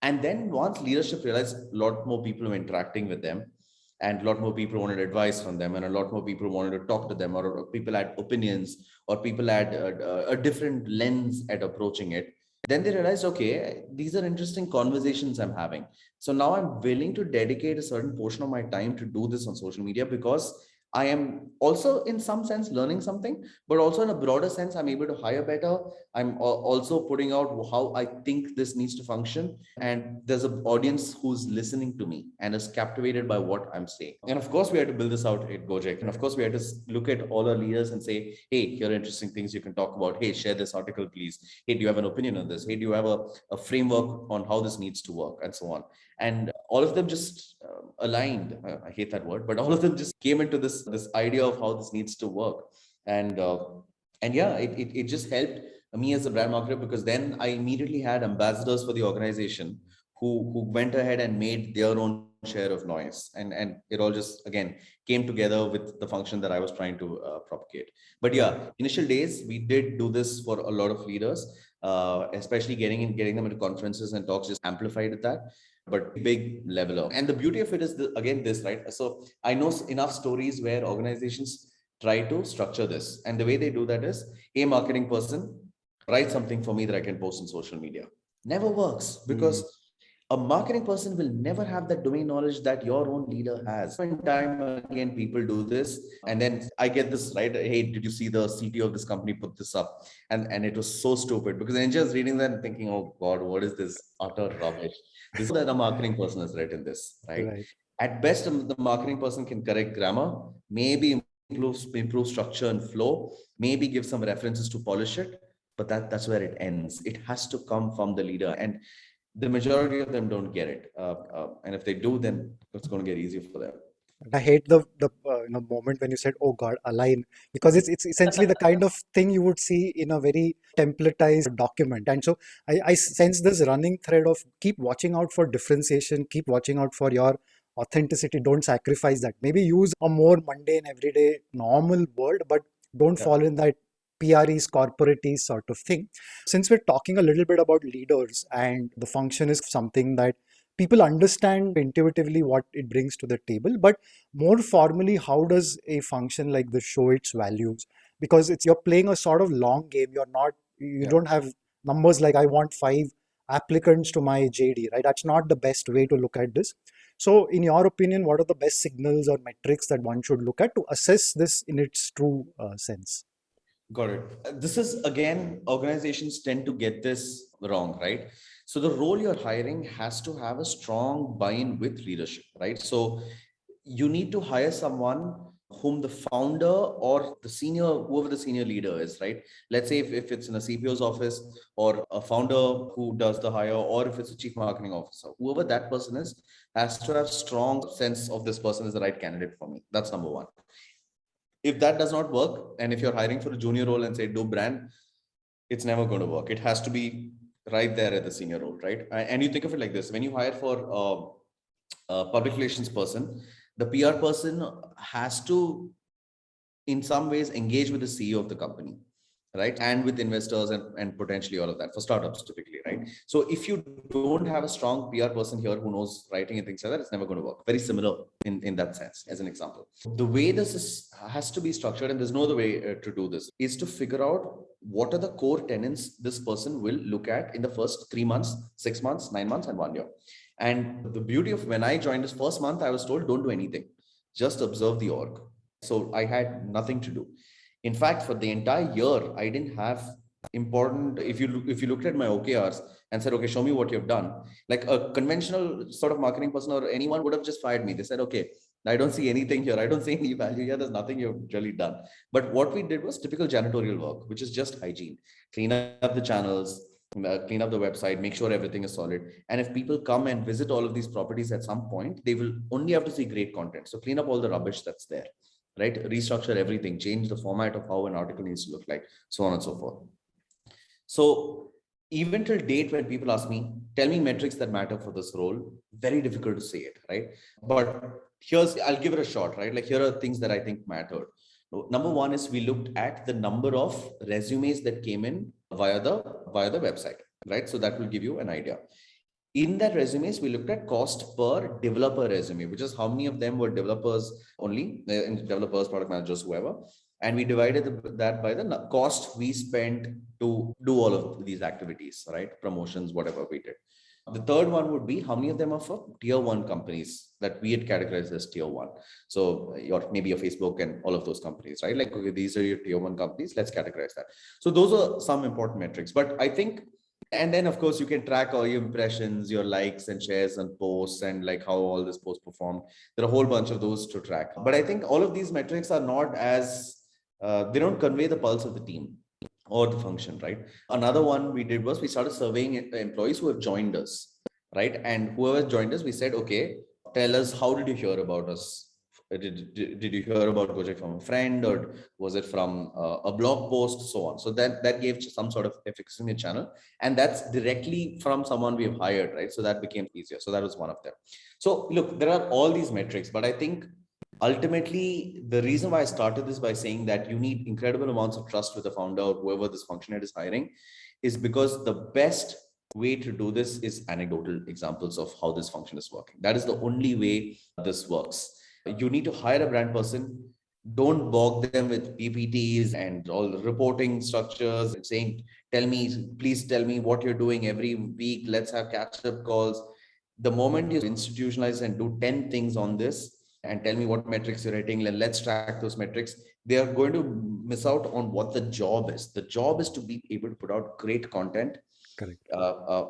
And then once leadership realized a lot more people were interacting with them, and a lot more people wanted advice from them, and a lot more people wanted to talk to them, or people had opinions, or people had a different lens at approaching it, then they realized, okay, these are interesting conversations I'm having. So now I'm willing to dedicate a certain portion of my time to do this on social media, because I am also in some sense learning something, but also in a broader sense, I'm able to hire better. I'm also putting out how I think this needs to function. And there's an audience who's listening to me and is captivated by what I'm saying. And of course, we had to build this out at Gojek. And of course, we had to look at all our leaders and say, hey, here are interesting things you can talk about. Hey, share this article, please. Hey, do you have an opinion on this? Hey, do you have a framework on how this needs to work, and so on. And all of them just aligned. I hate that word, but all of them just came into this idea of how this needs to work. And yeah, it just helped me as a brand marketer, because then I immediately had ambassadors for the organization who went ahead and made their own share of noise, and it all just again came together with the function that I was trying to propagate. But yeah, initial days we did do this for a lot of leaders, especially getting them into conferences and talks just amplified that, but big leveler. And the beauty of it is again this, right? So I know enough stories where organizations try to structure this, and the way they do that is, a marketing person write something for me that I can post on social media. Never works, because a marketing person will never have that domain knowledge that your own leader has. And time again, people do this, and then I get this, right? Hey, did you see the CTO of this company put this up? And it was so stupid, because I'm just reading that and thinking, oh God, what is this utter rubbish? This is that a marketing person has written this, right? Right. At best, the marketing person can correct grammar, maybe improve structure and flow, maybe give some references to polish it, but that's where it ends. It has to come from the leader, and the majority of them don't get it. And if they do, then it's going to get easier for them. I hate the moment when you said, "Oh God, align," because it's essentially the kind of thing you would see in a very templatized document. And so I sense this running thread of keep watching out for differentiation, keep watching out for your authenticity. Don't sacrifice that. Maybe use a more mundane, everyday, normal word, but don't Yeah. fall in that PREs, corporates sort of thing. Since we're talking a little bit about leaders and the function is something that people understand intuitively what it brings to the table, but more formally, how does a function like this show its values? Because it's you're playing a sort of long game. You Yeah. don't have numbers like I want 5 applicants to my JD, right? That's not the best way to look at this. So in your opinion, what are the best signals or metrics that one should look at to assess this in its true sense? Got it. This is again, organizations tend to get this wrong, right? So the role you're hiring has to have a strong buy-in with leadership, right? So you need to hire someone whom the founder or the senior, whoever the senior leader is, right? Let's say if it's in a CPO's office, or a founder who does the hire, or if it's a chief marketing officer, whoever that person is has to have strong sense of this person is the right candidate for me. That's number one. If that does not work, and if you're hiring for a junior role and say do brand, it's never going to work. It has to be right there at the senior role, right? And you think of it like this: when you hire for a public relations person, the PR person has to in some ways engage with the CEO of the company, right? And with investors, and potentially all of that for startups typically, right? So if you don't have a strong PR person here who knows writing and things like that, it's never going to work. Very similar in that sense, as an example. The way has to be structured, and there's no other way to do this, is to figure out what are the core tenets this person will look at in the first 3 months, 6 months, 9 months, and 1 year. And the beauty of when I joined this first month, I was told, don't do anything, just observe the org. So I had nothing to do. In fact, for the entire year, I didn't have important. If you looked at my OKRs and said, okay, show me what you've done, like a conventional sort of marketing person or anyone would have just fired me. They said, okay, I don't see anything here. I don't see any value here. There's nothing you've really done. But what we did was typical janitorial work, which is just hygiene, clean up the channels, clean up the website, make sure everything is solid. And if people come and visit all of these properties at some point, they will only have to see great content. So clean up all the rubbish that's there, right? Restructure everything, change the format of how an article needs to look like, so on and so forth. So even till date, when people ask me, tell me metrics that matter for this role, very difficult to say it, right? But I'll give it a shot, right? Like here are things that I think mattered. Number one is we looked at the number of resumes that came in via the website, right? So that will give you an idea. In that resumes, we looked at cost per developer resume, which is how many of them were developers only, developers, product managers, whoever. And we divided that by the cost we spent to do all of these activities, right? Promotions, whatever we did. The third one would be how many of them are for tier one companies that we had categorized as tier one. So maybe your Facebook and all of those companies, right? Like, okay, these are your tier one companies. Let's categorize that. So those are some important metrics. But I think, and then of course you can track all your impressions, your likes and shares and posts, and like how all this post performed. There are a whole bunch of those to track. But I think all of these metrics are not as they don't convey the pulse of the team or the function, right? Another one we did was we started surveying the employees who have joined us, right? And whoever joined us, we said, okay, tell us, how did you hear about us? Did you hear about Gojek from a friend, or was it from a blog post, so on? So that gave some sort of efficacy in the channel, and that's directly from someone we have hired, right? So that became easier. So that was one of them. So look, there are all these metrics, but I think ultimately the reason why I started this by saying that you need incredible amounts of trust with the founder or whoever this function head is hiring is because the best way to do this is anecdotal examples of how this function is working. That is the only way this works. You need to hire a brand person. Don't bog them with PPTs and all the reporting structures and saying, please tell me what you're doing every week. Let's have catch up calls. The moment you institutionalize and do 10 things on this and tell me what metrics you're hitting, let's track those metrics, they are going to miss out on what the job is. The job is to be able to put out great content. Correct.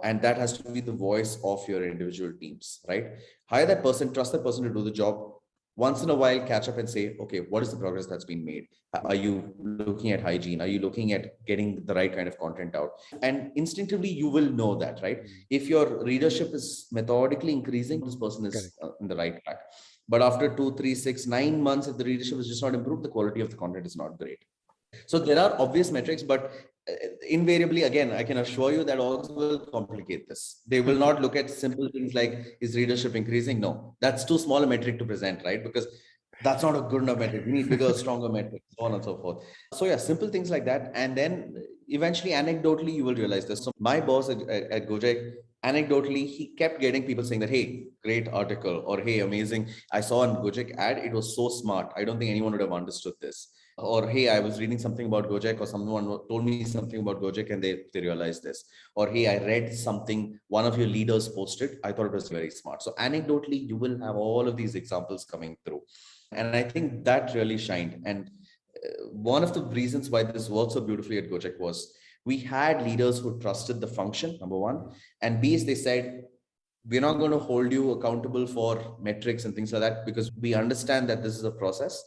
And that has to be the voice of your individual teams, right? Hire that person, trust that person to do the job. Once in a while, catch up and say, okay, what is the progress that's been made? Are you looking at hygiene? Are you looking at getting the right kind of content out? And instinctively, you will know that, right? If your readership is methodically increasing, this person is in the right track. But after 2, 3, 6, 9 months, if the readership is just not improved, the quality of the content is not great. So there are obvious metrics, but invariably, again, I can assure you that orgs will complicate this. They will not look at simple things like, is readership increasing? No, that's too small a metric to present, right? Because that's not a good enough metric. We need bigger, stronger metrics, so on and so forth. So yeah, simple things like that. And then eventually, anecdotally, you will realize this. So my boss at Gojek, anecdotally, he kept getting people saying that, hey, great article, or hey, amazing. I saw an Gojek ad. It was so smart. I don't think anyone would have understood this. Or hey, I was reading something about Gojek, or someone told me something about Gojek and they realized this. Or hey, I read something one of your leaders posted, I thought it was very smart. So anecdotally, you will have all of these examples coming through, and I think that really shined. And one of the reasons why this worked so beautifully at Gojek was we had leaders who trusted the function, number one, and B is they said, we're not going to hold you accountable for metrics and things like that, because we understand that this is a process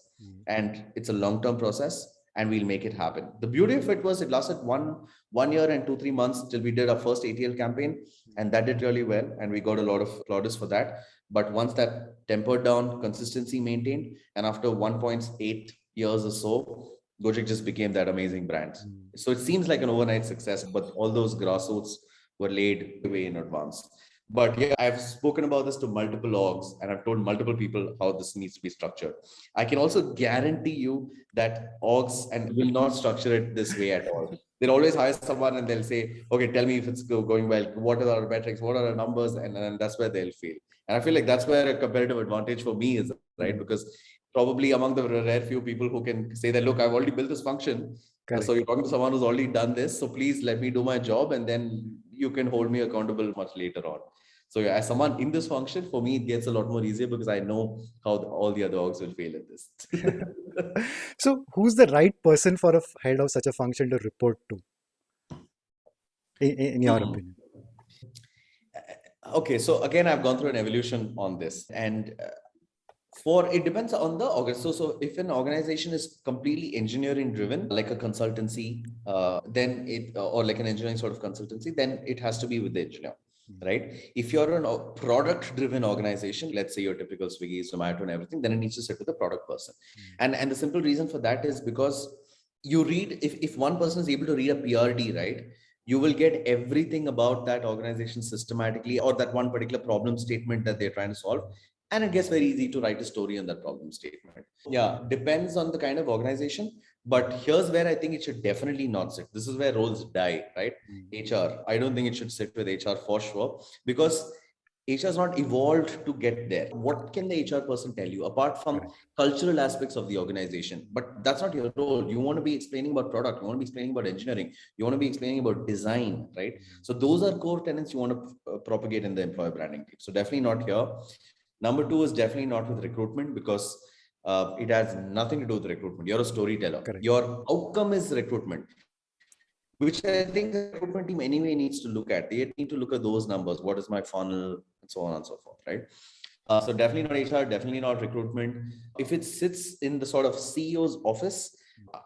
and it's a long-term process, and we'll make it happen. The beauty of it was it lasted one year and 2-3 months till we did our first ATL campaign, and that did really well, and we got a lot of plaudits for that. But once that tempered down, consistency maintained, and after 1.8 years or so, Gojek just became that amazing brand. So it seems like an overnight success, but all those grassroots were laid way in advance. But yeah, I've spoken about this to multiple orgs, and I've told multiple people how this needs to be structured. I can also guarantee you that orgs and will not structure it this way at all. They'll always hire someone and they'll say, okay, tell me if it's going well. What are our metrics? What are our numbers? And that's where they'll fail. And I feel like that's where a competitive advantage for me is, right? Because probably among the rare few people who can say that, look, I've already built this function. So you're talking to someone who's already done this. So please let me do my job, and then you can hold me accountable much later on. So yeah, as someone in this function, for me, it gets a lot more easier because I know how all the other orgs will fail at this. So who's the right person for a head of such a function to report to, in your opinion? Okay, so again, I've gone through an evolution on this, and for it depends on the organization. So if an organization is completely engineering driven, like a consultancy, then it or like an engineering sort of consultancy, then it has to be with the engineer, right? If you're a product driven organization, let's say your typical Swiggy, Zomato, and everything, then it needs to sit with the product person. And the simple reason for that is because you read, if one person is able to read a PRD, right, you will get everything about that organization systematically, or that one particular problem statement that they're trying to solve. And it gets very easy to write a story on that problem statement. Yeah, depends on the kind of organization. But here's where I think it should definitely not sit. This is where roles die, right? HR. I don't think it should sit with HR for sure, because HR is not evolved to get there. What can the HR person tell you apart from cultural aspects of the organization? But that's not your role. You want to be explaining about product. You want to be explaining about engineering. You want to be explaining about design, right? So those are core tenets you want to propagate in the employer branding team. So definitely not here. Number two is definitely not with recruitment, because it has nothing to do with recruitment. You're a storyteller. Your outcome is recruitment, which I think the recruitment team anyway needs to look at. They need to look at those numbers. What is my funnel, and so on and so forth, right? So definitely not HR, definitely not recruitment. If it sits in the sort of CEO's office,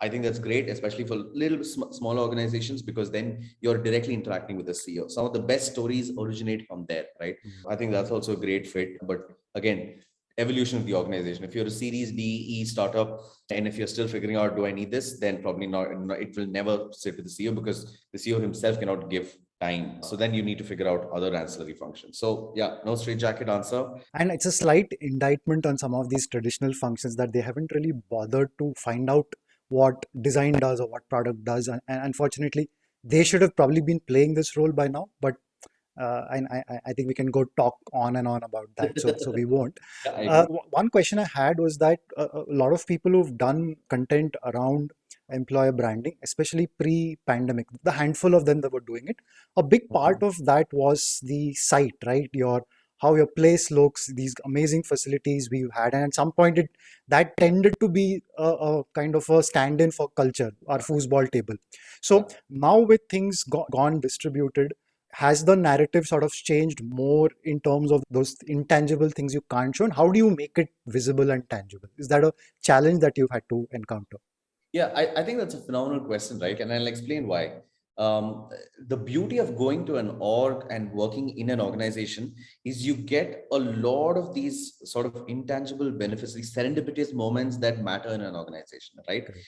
I think that's great, especially for little small organizations, because then you're directly interacting with the CEO. Some of the best stories originate from there, right? I think that's also a great fit. But again, evolution of the organization. If you're a Series D, E startup, and if you're still figuring out, do I need this? Then probably not. It will never sit with the CEO because the CEO himself cannot give time. So then you need to figure out other ancillary functions. So yeah, no straitjacket answer. And it's a slight indictment on some of these traditional functions that they haven't really bothered to find out what design does or what product does. And unfortunately, they should have probably been playing this role by now. But and I think we can go talk on and on about that. So we won't. Yeah, I agree. One question I had was that a lot of people who've done content around employer branding, especially pre-pandemic, the handful of them that were doing it, a big part of that was the site, right? Your how your place looks, these amazing facilities we've had, and at some point that tended to be a kind of a stand-in for culture, our foosball table. Yeah. So now with things gone distributed, has the narrative sort of changed more in terms of those intangible things you can't show? And how do you make it visible and tangible? Is that a challenge that you've had to encounter? Yeah, I think that's a phenomenal question, right? And I'll explain why. The beauty of going to an org and working in an organization is you get a lot of these sort of intangible benefits, these serendipitous moments that matter in an organization, right? Correct.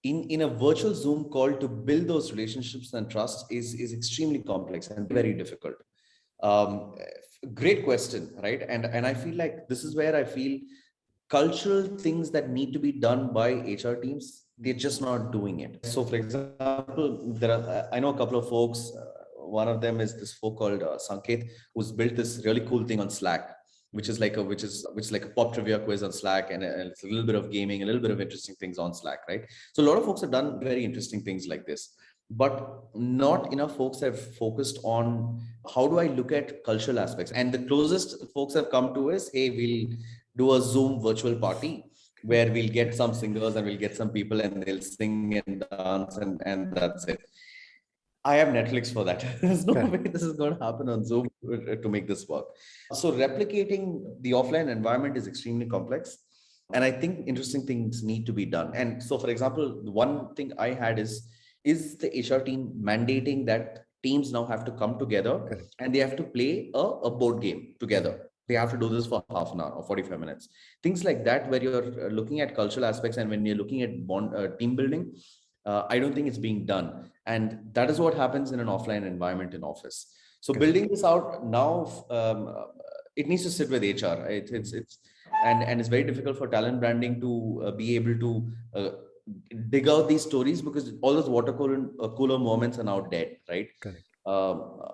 In a virtual Zoom call, to build those relationships and trust is extremely complex and very difficult. Um, Great question, right? And I feel like this is where I feel cultural things that need to be done by HR teams, they're just not doing it. So, for example, there are I know a couple of folks. One of them is this folk called Sanket, who's built this really cool thing on Slack, which is like a pop trivia quiz on Slack, and it's a little bit of gaming, a little bit of interesting things on Slack, right? So a lot of folks have done very interesting things like this, but not enough folks have focused on how do I look at cultural aspects. And the closest folks have come to is, hey, we'll do a Zoom virtual party where we'll get some singers and we'll get some people and they'll sing and dance, and that's it. I have Netflix for that. There's no Correct. way this is going to happen on Zoom to make this work. So replicating the offline environment is extremely complex. And I think interesting things need to be done. And so, for example, the one thing I had is the HR team mandating that teams now have to come together Correct. and they have to play a board game together. They have to do this for half an hour or 45 minutes. Things like that, where you're looking at cultural aspects and when you're looking at team building, I don't think it's being done. And that is what happens in an offline environment in office. So Correct. building this out now, it needs to sit with HR. Right? And it's very difficult for talent branding to be able to dig out these stories because all those cooler moments are now dead, right? Correct.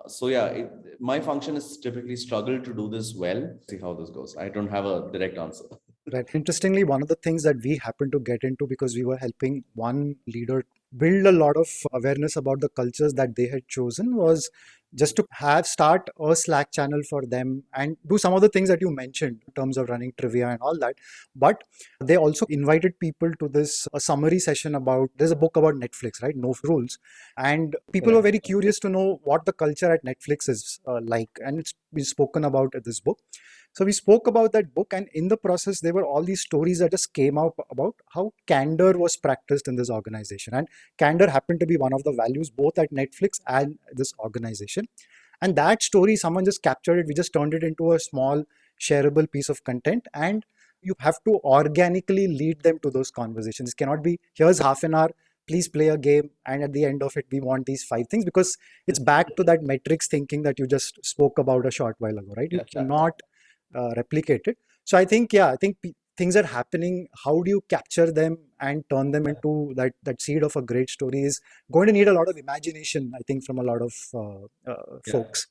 So yeah, my function is typically struggle to do this well. See how this goes. I don't have a direct answer. Right. Interestingly, one of the things that we happened to get into because we were helping one leader build a lot of awareness about the cultures that they had chosen was just to start a Slack channel for them and do some of the things that you mentioned in terms of running trivia and all that. But they also invited people to this a summary session about there's a book about Netflix, right? No Rules. And people were very curious to know what the culture at Netflix is like. And it's been spoken about at this book. So we spoke about that book, and in the process, there were all these stories that just came up about how candor was practiced in this organization. And candor happened to be one of the values both at Netflix and this organization. And that story, someone just captured it. We just turned it into a small shareable piece of content. And you have to organically lead them to those conversations. It cannot be, here's half an hour, please play a game. And at the end of it, we want these 5 things because it's back to that metrics thinking that you just spoke about a short while ago, right? You cannot replicate it. So I think, yeah, I think things are happening. How do you capture them and turn them into that seed of a great story is going to need a lot of imagination, I think, from a lot of folks.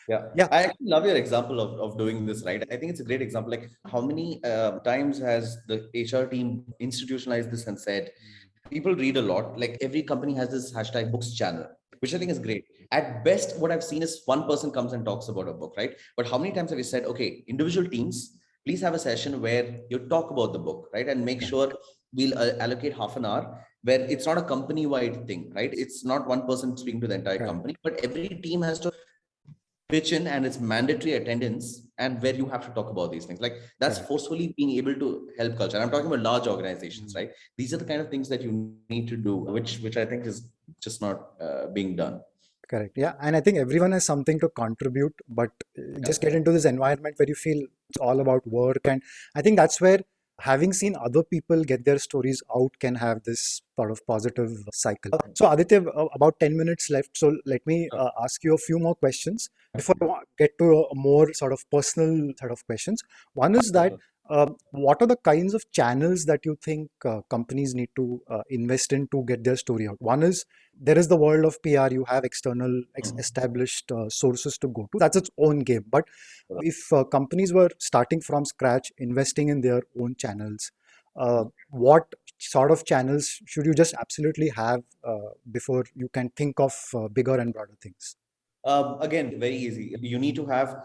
Yeah. Yeah. I actually love your example of doing this, right? I think it's a great example. Like, how many times has the HR team institutionalized this and said, people read a lot. Like, every company has this hashtag books channel, which I think is great. At best, what I've seen is one person comes and talks about a book, right? But how many times have you said, okay, individual teams, please have a session where you talk about the book, right? And make sure we'll allocate half an hour where it's not a company-wide thing, right? It's not one person speaking to the entire company, but every team has to pitch in, and it's mandatory attendance, and where you have to talk about these things. Like, that's forcefully being able to help culture. I'm talking about large organizations, right? These are the kind of things that you need to do, which I think is just not being done. Correct. Yeah. And I think everyone has something to contribute, but just get into this environment where you feel It's all about work. And I think that's where having seen other people get their stories out can have this sort of positive cycle. So, Aditya, about 10 minutes left. So, let me ask you a few more questions before I get to a more sort of personal set of questions. One is that what are the kinds of channels that you think companies need to invest in to get their story out? One is there is the world of PR, you have external established sources to go to. That's its own game. But if companies were starting from scratch, investing in their own channels, what sort of channels should you just absolutely have before you can think of bigger and broader things? Again, very easy. You need to have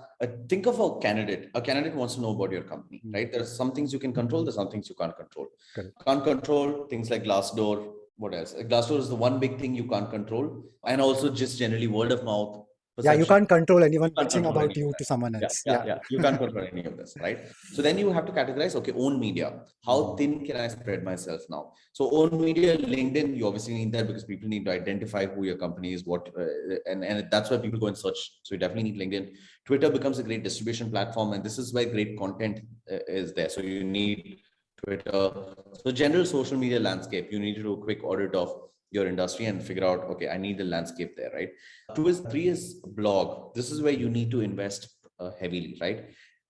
think of a candidate. A candidate wants to know about your company, right? There's some things you can control. There's some things you can't control. Correct. Can't control things like Glassdoor. What else? Glassdoor is the one big thing you can't control, and also just generally word of mouth Yeah, you perception. can't control anyone Can't bitching control about any of you that. to someone Yeah, else. yeah, Yeah. yeah. You can't control any of this, right? So then you have to categorize, okay, own media. How thin can I spread myself now? So own media, LinkedIn, you obviously need that because people need to identify who your company is, what, and that's why people go and search. So you definitely need LinkedIn. Twitter becomes a great distribution platform, and this is why great content is there. So you need Twitter. So general social media landscape, you need to do a quick audit of your industry and figure out, okay, I need the landscape there, right? Three is blog. This is where you need to invest heavily, right?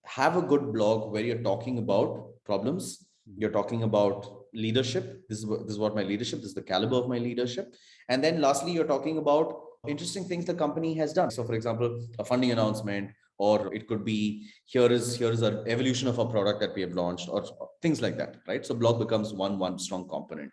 Have a good blog where you're talking about problems, you're talking about leadership. This is what my leadership, this is the caliber of my leadership. And then lastly, you're talking about interesting things the company has done. So for example, a funding announcement, or it could be here is an evolution of a product that we have launched, or things like that, right? So blog becomes one strong component.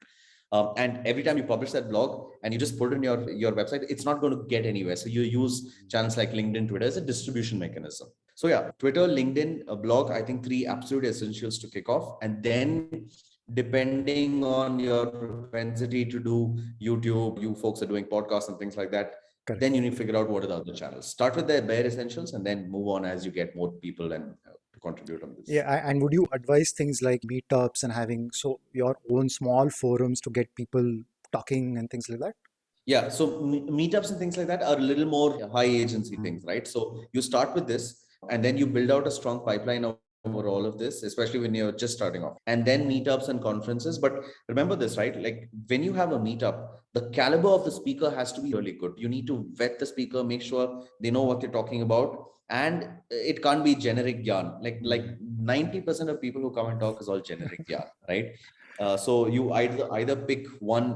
And every time you publish that blog and you just put it in your website, it's not going to get anywhere. So you use channels like LinkedIn, Twitter as a distribution mechanism. So yeah, Twitter, LinkedIn, a blog, I think three absolute essentials to kick off. And then depending on your propensity to do YouTube, you folks are doing podcasts and things like that, Correct. then you need to figure out what are the other channels. Start with the bare essentials and then move on as you get more people and to contribute on this. Yeah, and would you advise things like meetups and having so your own small forums to get people talking and things like that? Yeah, so meetups and things like that are a little more high agency things, right? So you start with this and then you build out a strong pipeline over all of this, especially when you're just starting off. And then meetups and conferences. But remember this, right? Like when you have a meetup, the caliber of the speaker has to be really good. You need to vet the speaker, make sure they know what they're talking about. And it can't be generic yarn. Like 90% of people who come and talk is all generic yarn, right? So you either pick one.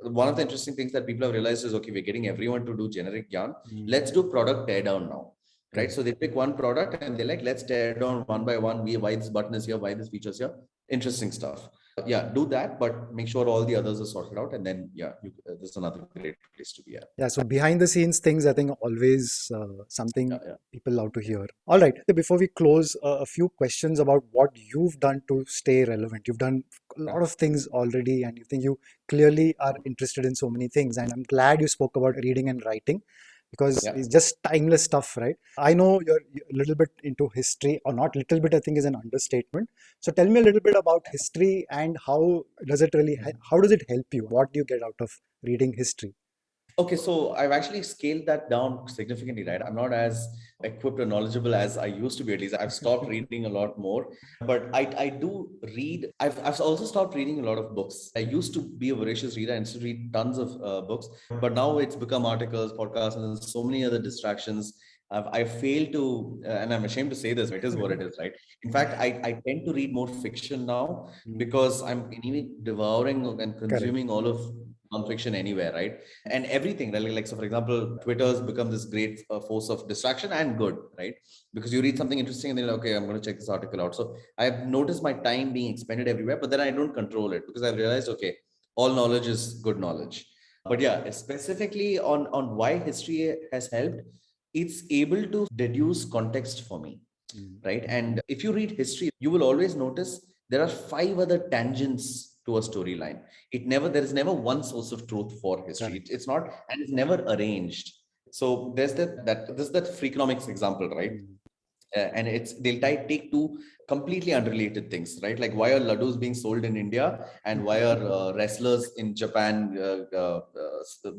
One of the interesting things that people have realized is, okay, we're getting everyone to do generic yarn. Let's do product tear down now, right? So they pick one product and they're like, let's tear down one by one. Why this button is here, why this feature is here. Interesting stuff. Yeah, do that, but make sure all the others are sorted out, and then yeah, this is another great place to be at. Yeah, so behind the scenes things, I think always Yeah, something yeah. people love to hear. All right, before we close, a few questions about what you've done to stay relevant. You've done a lot of things already, and you think you clearly are interested in so many things. And I'm glad you spoke about reading and writing because Yeah. it's just timeless stuff, right? I know you're a little bit into history, or not little bit, I think is an understatement. So tell me a little bit about history and how does it really, how does it help you? What do you get out of reading history? Okay, so I've actually scaled that down significantly, right? I'm not as equipped or knowledgeable as I used to be, at least. I've stopped reading a lot more, but I do read. I've also stopped reading a lot of books. I used to be a voracious reader and used to read tons of books, but now it's become articles, podcasts, and so many other distractions. I fail to, and I'm ashamed to say this, but it is what it is, right? In fact, I tend to read more fiction now because I'm anyway devouring and Correct. consuming all of nonfiction anywhere, right? And everything, right? Like, so for example, Twitter's become this great force of distraction and good, right? Because you read something interesting and then like, okay, I'm going to check this article out. So I've noticed my time being expended everywhere, but then I don't control it because I've realized, okay, all knowledge is good knowledge. But yeah, specifically on why history has helped, it's able to deduce context for me, right? And if you read history, you will always notice there are five other tangents to a storyline. There is never one source of truth for history. Correct. It's not, and it's never arranged. So there's that this is that Freakonomics example, right? and they'll take two completely unrelated things, right? Like why are laddus being sold in India, and why are wrestlers in Japan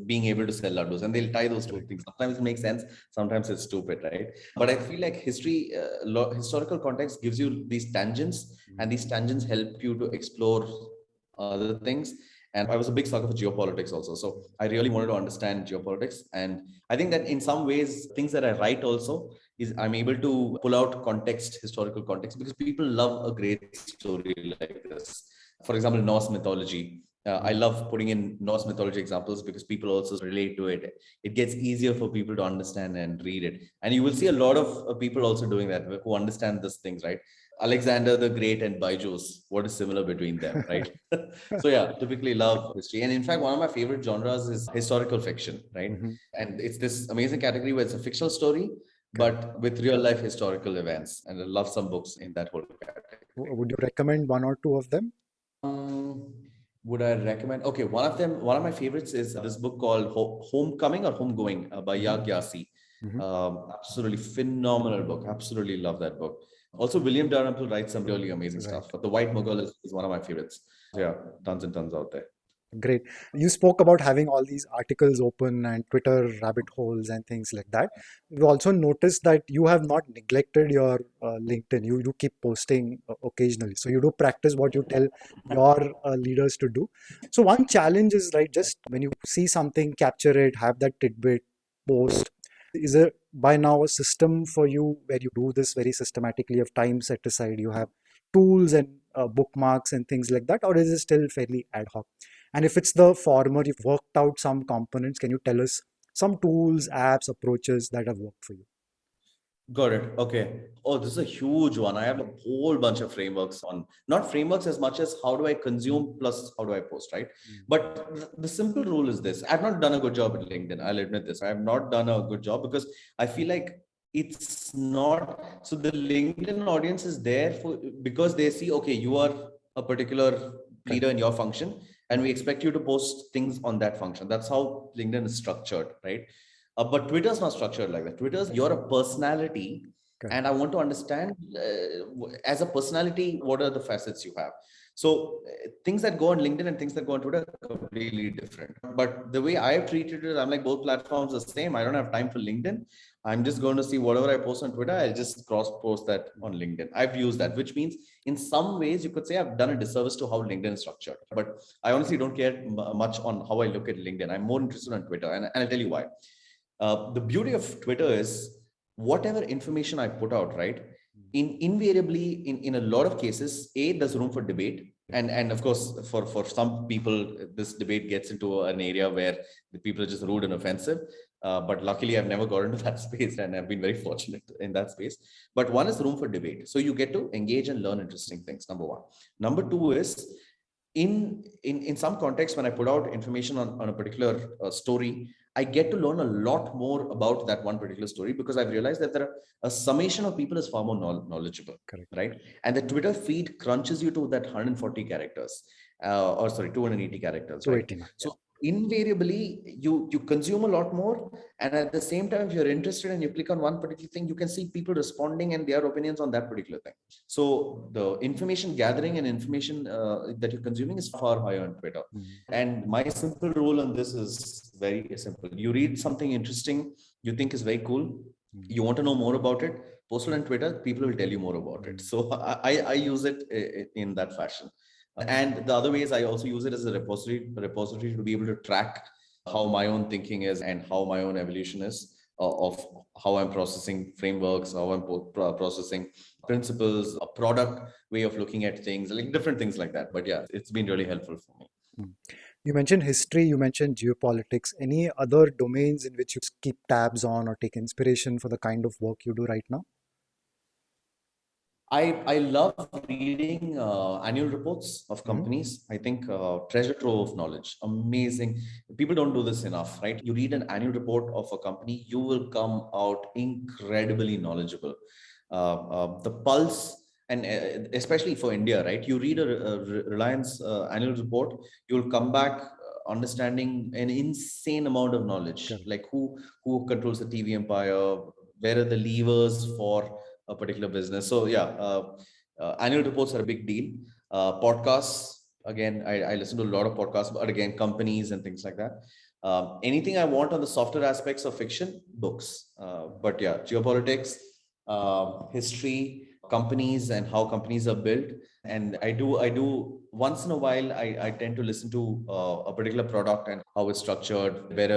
being able to sell laddus, and they'll tie those two things. Sometimes it makes sense, sometimes it's stupid, right? But I feel like historical context gives you these tangents, and these tangents help you to explore other things. And I was a big sucker for geopolitics also, so I really wanted to understand geopolitics. And I think that in some ways things that I write also is I'm able to pull out context, historical context, because people love a great story like this. For example, Norse mythology. I love putting in Norse mythology examples because people also relate to it. It gets easier for people to understand and read it. And you will see a lot of people also doing that who understand these things, right? Alexander the Great and Byju's, what is similar between them, right? So yeah, typically love history. And in fact, one of my favorite genres is historical fiction, right? And it's this amazing category where it's a fictional story, but with real life historical events. And I love some books in that whole category. Would you recommend one or two of them? Would I recommend? Okay, one of my favorites is this book called Homecoming or Homegoing by Yag Yasi. Absolutely phenomenal book. Absolutely love that book. Also, William Dalrymple writes some really amazing stuff. The White Mughal is one of my favorites. So yeah, tons and tons out there. Great. You spoke about having all these articles open and Twitter rabbit holes and things like that. We also noticed that you have not neglected your LinkedIn. You keep posting occasionally. So you do practice what you tell your leaders to do. So one challenge is, right, just when you see something, capture it, have that tidbit, post. Is there by now a system for you where you do this very systematically, of time set aside? You have tools and bookmarks and things like that, or is it still fairly ad hoc? And if it's the former, you've worked out some components, can you tell us some tools, apps, approaches that have worked for you? Got it. Okay. Oh, this is a huge one. I have a whole bunch of frameworks on, not frameworks as much as how do I consume plus how do I post, right? But the simple rule is this. I've not done a good job at LinkedIn. I'll admit this. I have not done a good job because I feel like it's not, so the LinkedIn audience is there for, because they see, okay, you are a particular leader in your function, and we expect you to post things on that function. That's how LinkedIn is structured, right? But Twitter's not structured like that. Twitter's, you're a personality, and I want to understand as a personality, what are the facets you have? So things that go on LinkedIn and things that go on Twitter are completely different. But the way I've treated it, I'm like, both platforms are the same. I don't have time for LinkedIn. I'm just going to see whatever I post on Twitter, I'll just cross post that on LinkedIn. I've used that, which means in some ways you could say I've done a disservice to how LinkedIn is structured. But I honestly don't care much on how I look at LinkedIn. I'm more interested on Twitter, and I'll tell you why. The beauty of Twitter is whatever information I put out, right? Invariably, in a lot of cases, there's room for debate. And of course, for some people, this debate gets into an area where the people are just rude and offensive. But luckily, I've never got into that space, and I've been very fortunate in that space. But one is room for debate. So you get to engage and learn interesting things, number one. Number two is in some context, when I put out information on a particular story, I get to learn a lot more about that one particular story, because I've realized that a summation of people is far more knowledgeable. Correct. Right? And the Twitter feed crunches you to that 140 characters, or sorry, 280 characters, right? So invariably you consume a lot more, and at the same time, if you're interested and you click on one particular thing, you can see people responding and their opinions on that particular thing. So the information gathering and information that you're consuming is far higher on Twitter. And my simple rule on this is very simple. You read something interesting you think is very cool, you want to know more about it, post it on Twitter, people will tell you more about it. So I use it in that fashion. And the other ways, I also use it as a repository to be able to track how my own thinking is and how my own evolution is, of how I'm processing frameworks, how I'm processing principles, a product way of looking at things, like different things like that. But yeah, it's been really helpful for me. You mentioned history, you mentioned geopolitics. Any other domains in which you keep tabs on or take inspiration for the kind of work you do right now? I love reading annual reports of companies. I think treasure trove of knowledge, amazing. People don't do this enough, right? You read an annual report of a company, you will come out incredibly knowledgeable. The pulse, and especially for India, right? You read a Reliance annual report, you'll come back understanding an insane amount of knowledge, like who controls the TV empire, where are the levers for a particular business. So yeah, annual reports are a big deal. Podcasts, again, I listen to a lot of podcasts, but again, companies and things like that. Anything I want on the softer aspects of fiction, books. But yeah, geopolitics, history, companies, and how companies are built. And I do once in a while, I tend to listen to a particular product and how it's structured, where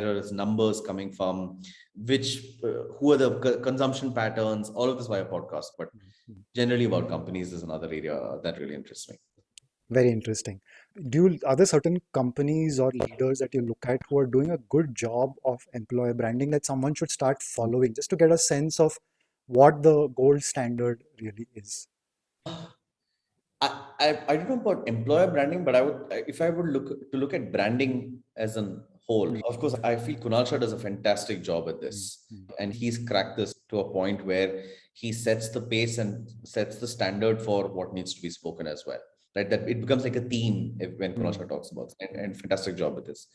are its numbers coming from, who are the consumption patterns, all of this via podcast. But generally about companies is another area that really interests me. Very interesting. Are there certain companies or leaders that you look at who are doing a good job of employer branding that someone should start following just to get a sense of what the gold standard really is? I don't know about employer branding, but if I would look at branding as a whole, Mm, of course, I feel Kunal Shah does a fantastic job at mm, this, mm, and he's cracked this to a point where he sets the pace and sets the standard for what needs to be spoken as well. Right, that it becomes like a theme when Kunal Shah mm, talks about it, and fantastic job with this.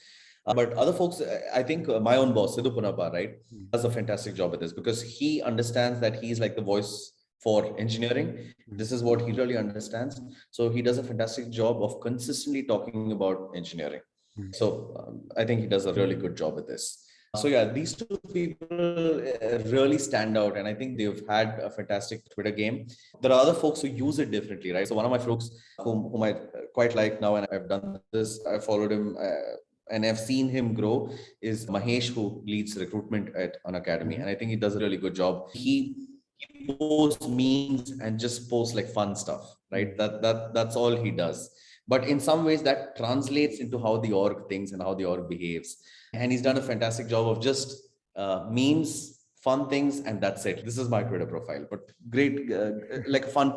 But other folks, I think my own boss, Sidhu Punapa, right, mm, does a fantastic job at this because he understands that he's like the voice for engineering. mm, This is what he really understands. So he does a fantastic job of consistently talking about engineering. mm, So I think he does a really good job with this. So yeah, these two people really stand out, and I think they've had a fantastic Twitter game. There are other folks who use it differently, right? So one of my folks whom I quite like now, and I've done this, I followed him. And I've seen him grow is Mahesh, who leads recruitment at an academy. mm, And I think he does a really good job. He posts memes and just posts like fun stuff, right? mm. That's all he does. But in some ways that translates into how the org thinks and how the org behaves. And he's done a fantastic job of just memes, fun things, and that's it. This is my Twitter profile, but great, like a fun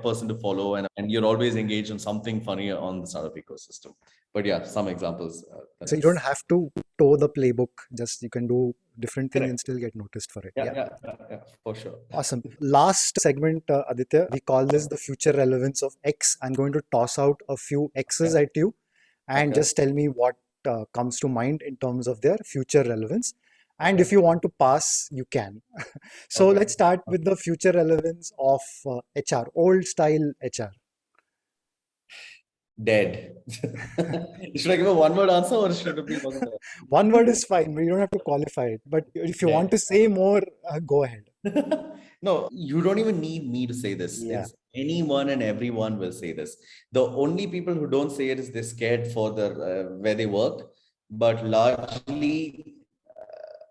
person to follow, and you're always engaged on something funny on the startup ecosystem. But yeah, some examples. So you don't have to toe the playbook, just you can do different things and Correct. still get noticed for it. Yeah, Yeah. yeah, for sure. Awesome. Last segment, Aditya, we call this the future relevance of X. I'm going to toss out a few X's Okay. at you and Okay. just tell me what comes to mind in terms of their future relevance. And if Okay. you want to pass, you can. So Okay. let's start with the future relevance of HR, old style HR. Dead. Should I give a one word answer or should it be more than that? One word is fine, but you don't have to qualify it. But if you want to Dead. say more, go ahead. No, you don't even need me to say this. Yeah. It's anyone and everyone will say this. The only people who don't say it is they're scared for the where they work, but largely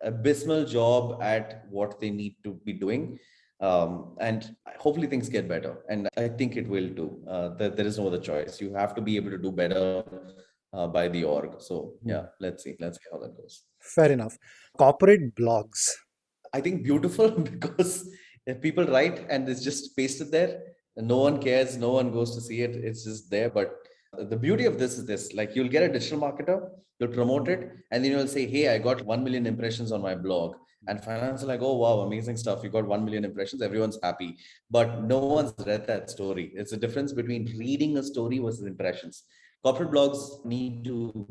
abysmal job at what they need to be doing. And hopefully things get better. And I think it will too. There is no other choice. You have to be able to do better by the org. So yeah, Hmm. let's see. Let's see how that goes. Fair enough. Corporate blogs. I think beautiful because if people write and it's just pasted there, and no one cares, no one goes to see it, it's just there. But the beauty of this is this, like you'll get a digital marketer, you'll promote it, and then you'll say, hey, I got 1 million impressions on my blog. And finance are like, oh wow, amazing stuff. You got 1 million impressions, everyone's happy. But no one's read that story. It's a difference between reading a story versus impressions. Corporate blogs need to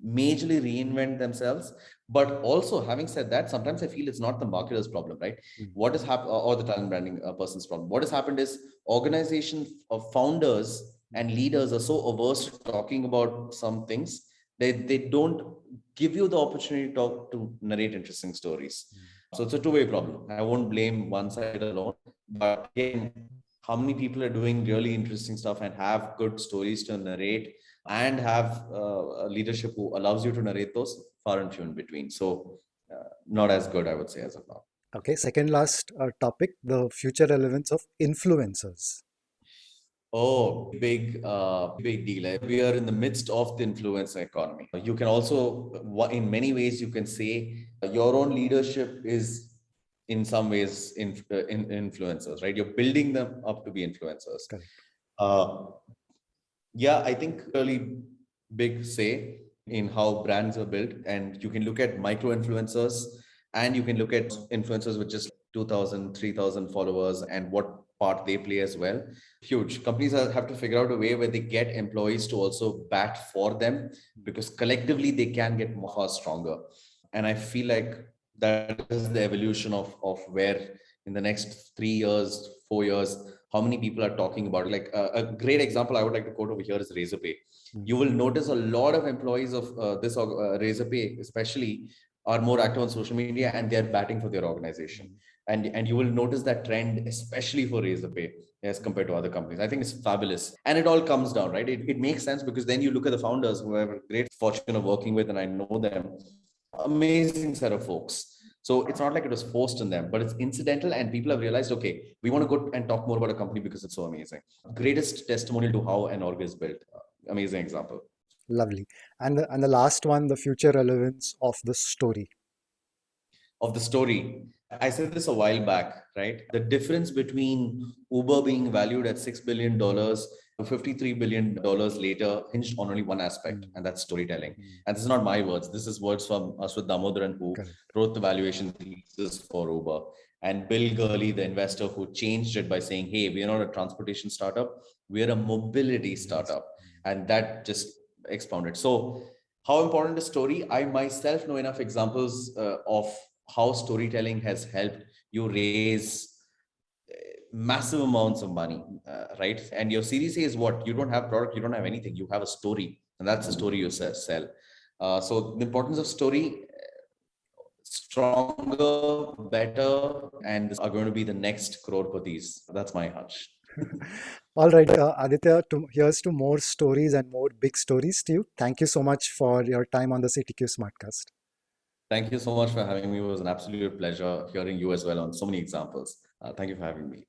majorly reinvent themselves. But also, having said that, sometimes I feel it's not the marketer's problem, right? Hmm. What has happened, or the talent branding person's problem? What has happened is organizations of founders and leaders are so averse to talking about some things, they don't give you the opportunity to talk to narrate interesting stories. So it's a two-way problem. I won't blame one side alone, but again, how many people are doing really interesting stuff and have good stories to narrate and have a leadership who allows you to narrate those, far and few in between. So not as good, I would say, as of now. Okay, second last topic, the future relevance of influencers. Oh, big deal. We are in the midst of the influencer economy. You can also, in many ways, you can say your own leadership is in some ways in influencers, right? You're building them up to be influencers. Correct. Uh, yeah, I think really big say in how brands are built. And you can look at micro influencers and you can look at influencers with just 2,000, 3,000 followers and what part they play as well. Huge. Companies have to figure out a way where they get employees to also bat for them because collectively they can get more far stronger. And I feel like that is the evolution of where in the next 3 years, 4 years, how many people are talking about it. Like a great example I would like to quote over here is Razorpay. Mm. You will notice a lot of employees of this Razorpay, especially, are more active on social media and they're batting for their organization. And you will notice that trend, especially for Razorpay as compared to other companies. I think it's fabulous. And it all comes down, right? It makes sense because then you look at the founders who I have a great fortune of working with and I know them. Amazing set of folks. So it's not like it was forced on them, but it's incidental. And people have realized, okay, we want to go and talk more about a company because it's so amazing. Greatest testimonial to how an org is built. Amazing example. Lovely. And the last one, the future relevance of the story. Of the story. I said this a while back, right? The difference between Uber being valued at $6 billion to $53 billion later hinged on only one aspect, Mm. and that's storytelling. Mm. And this is not my words. This is words from Aswad Damodaran, who Correct. wrote the valuation thesis for Uber. And Bill Gurley, the investor, who changed it by saying, hey, we're not a transportation startup, we're a mobility startup. And that just expounded. So, how important is story? I myself know enough examples of how storytelling has helped you raise massive amounts of money, right? And your series A is what? You don't have product, you don't have anything, you have a story, and that's the story you sell. So the importance of story, stronger, better, and this are going to be the next crorepati's. That's my hunch. All right, Aditya, here's to more stories and more big stories to you. Thank you so much for your time on the CTQ Smartcast. Thank you so much for having me. It was an absolute pleasure hearing you as well on so many examples. Thank you for having me.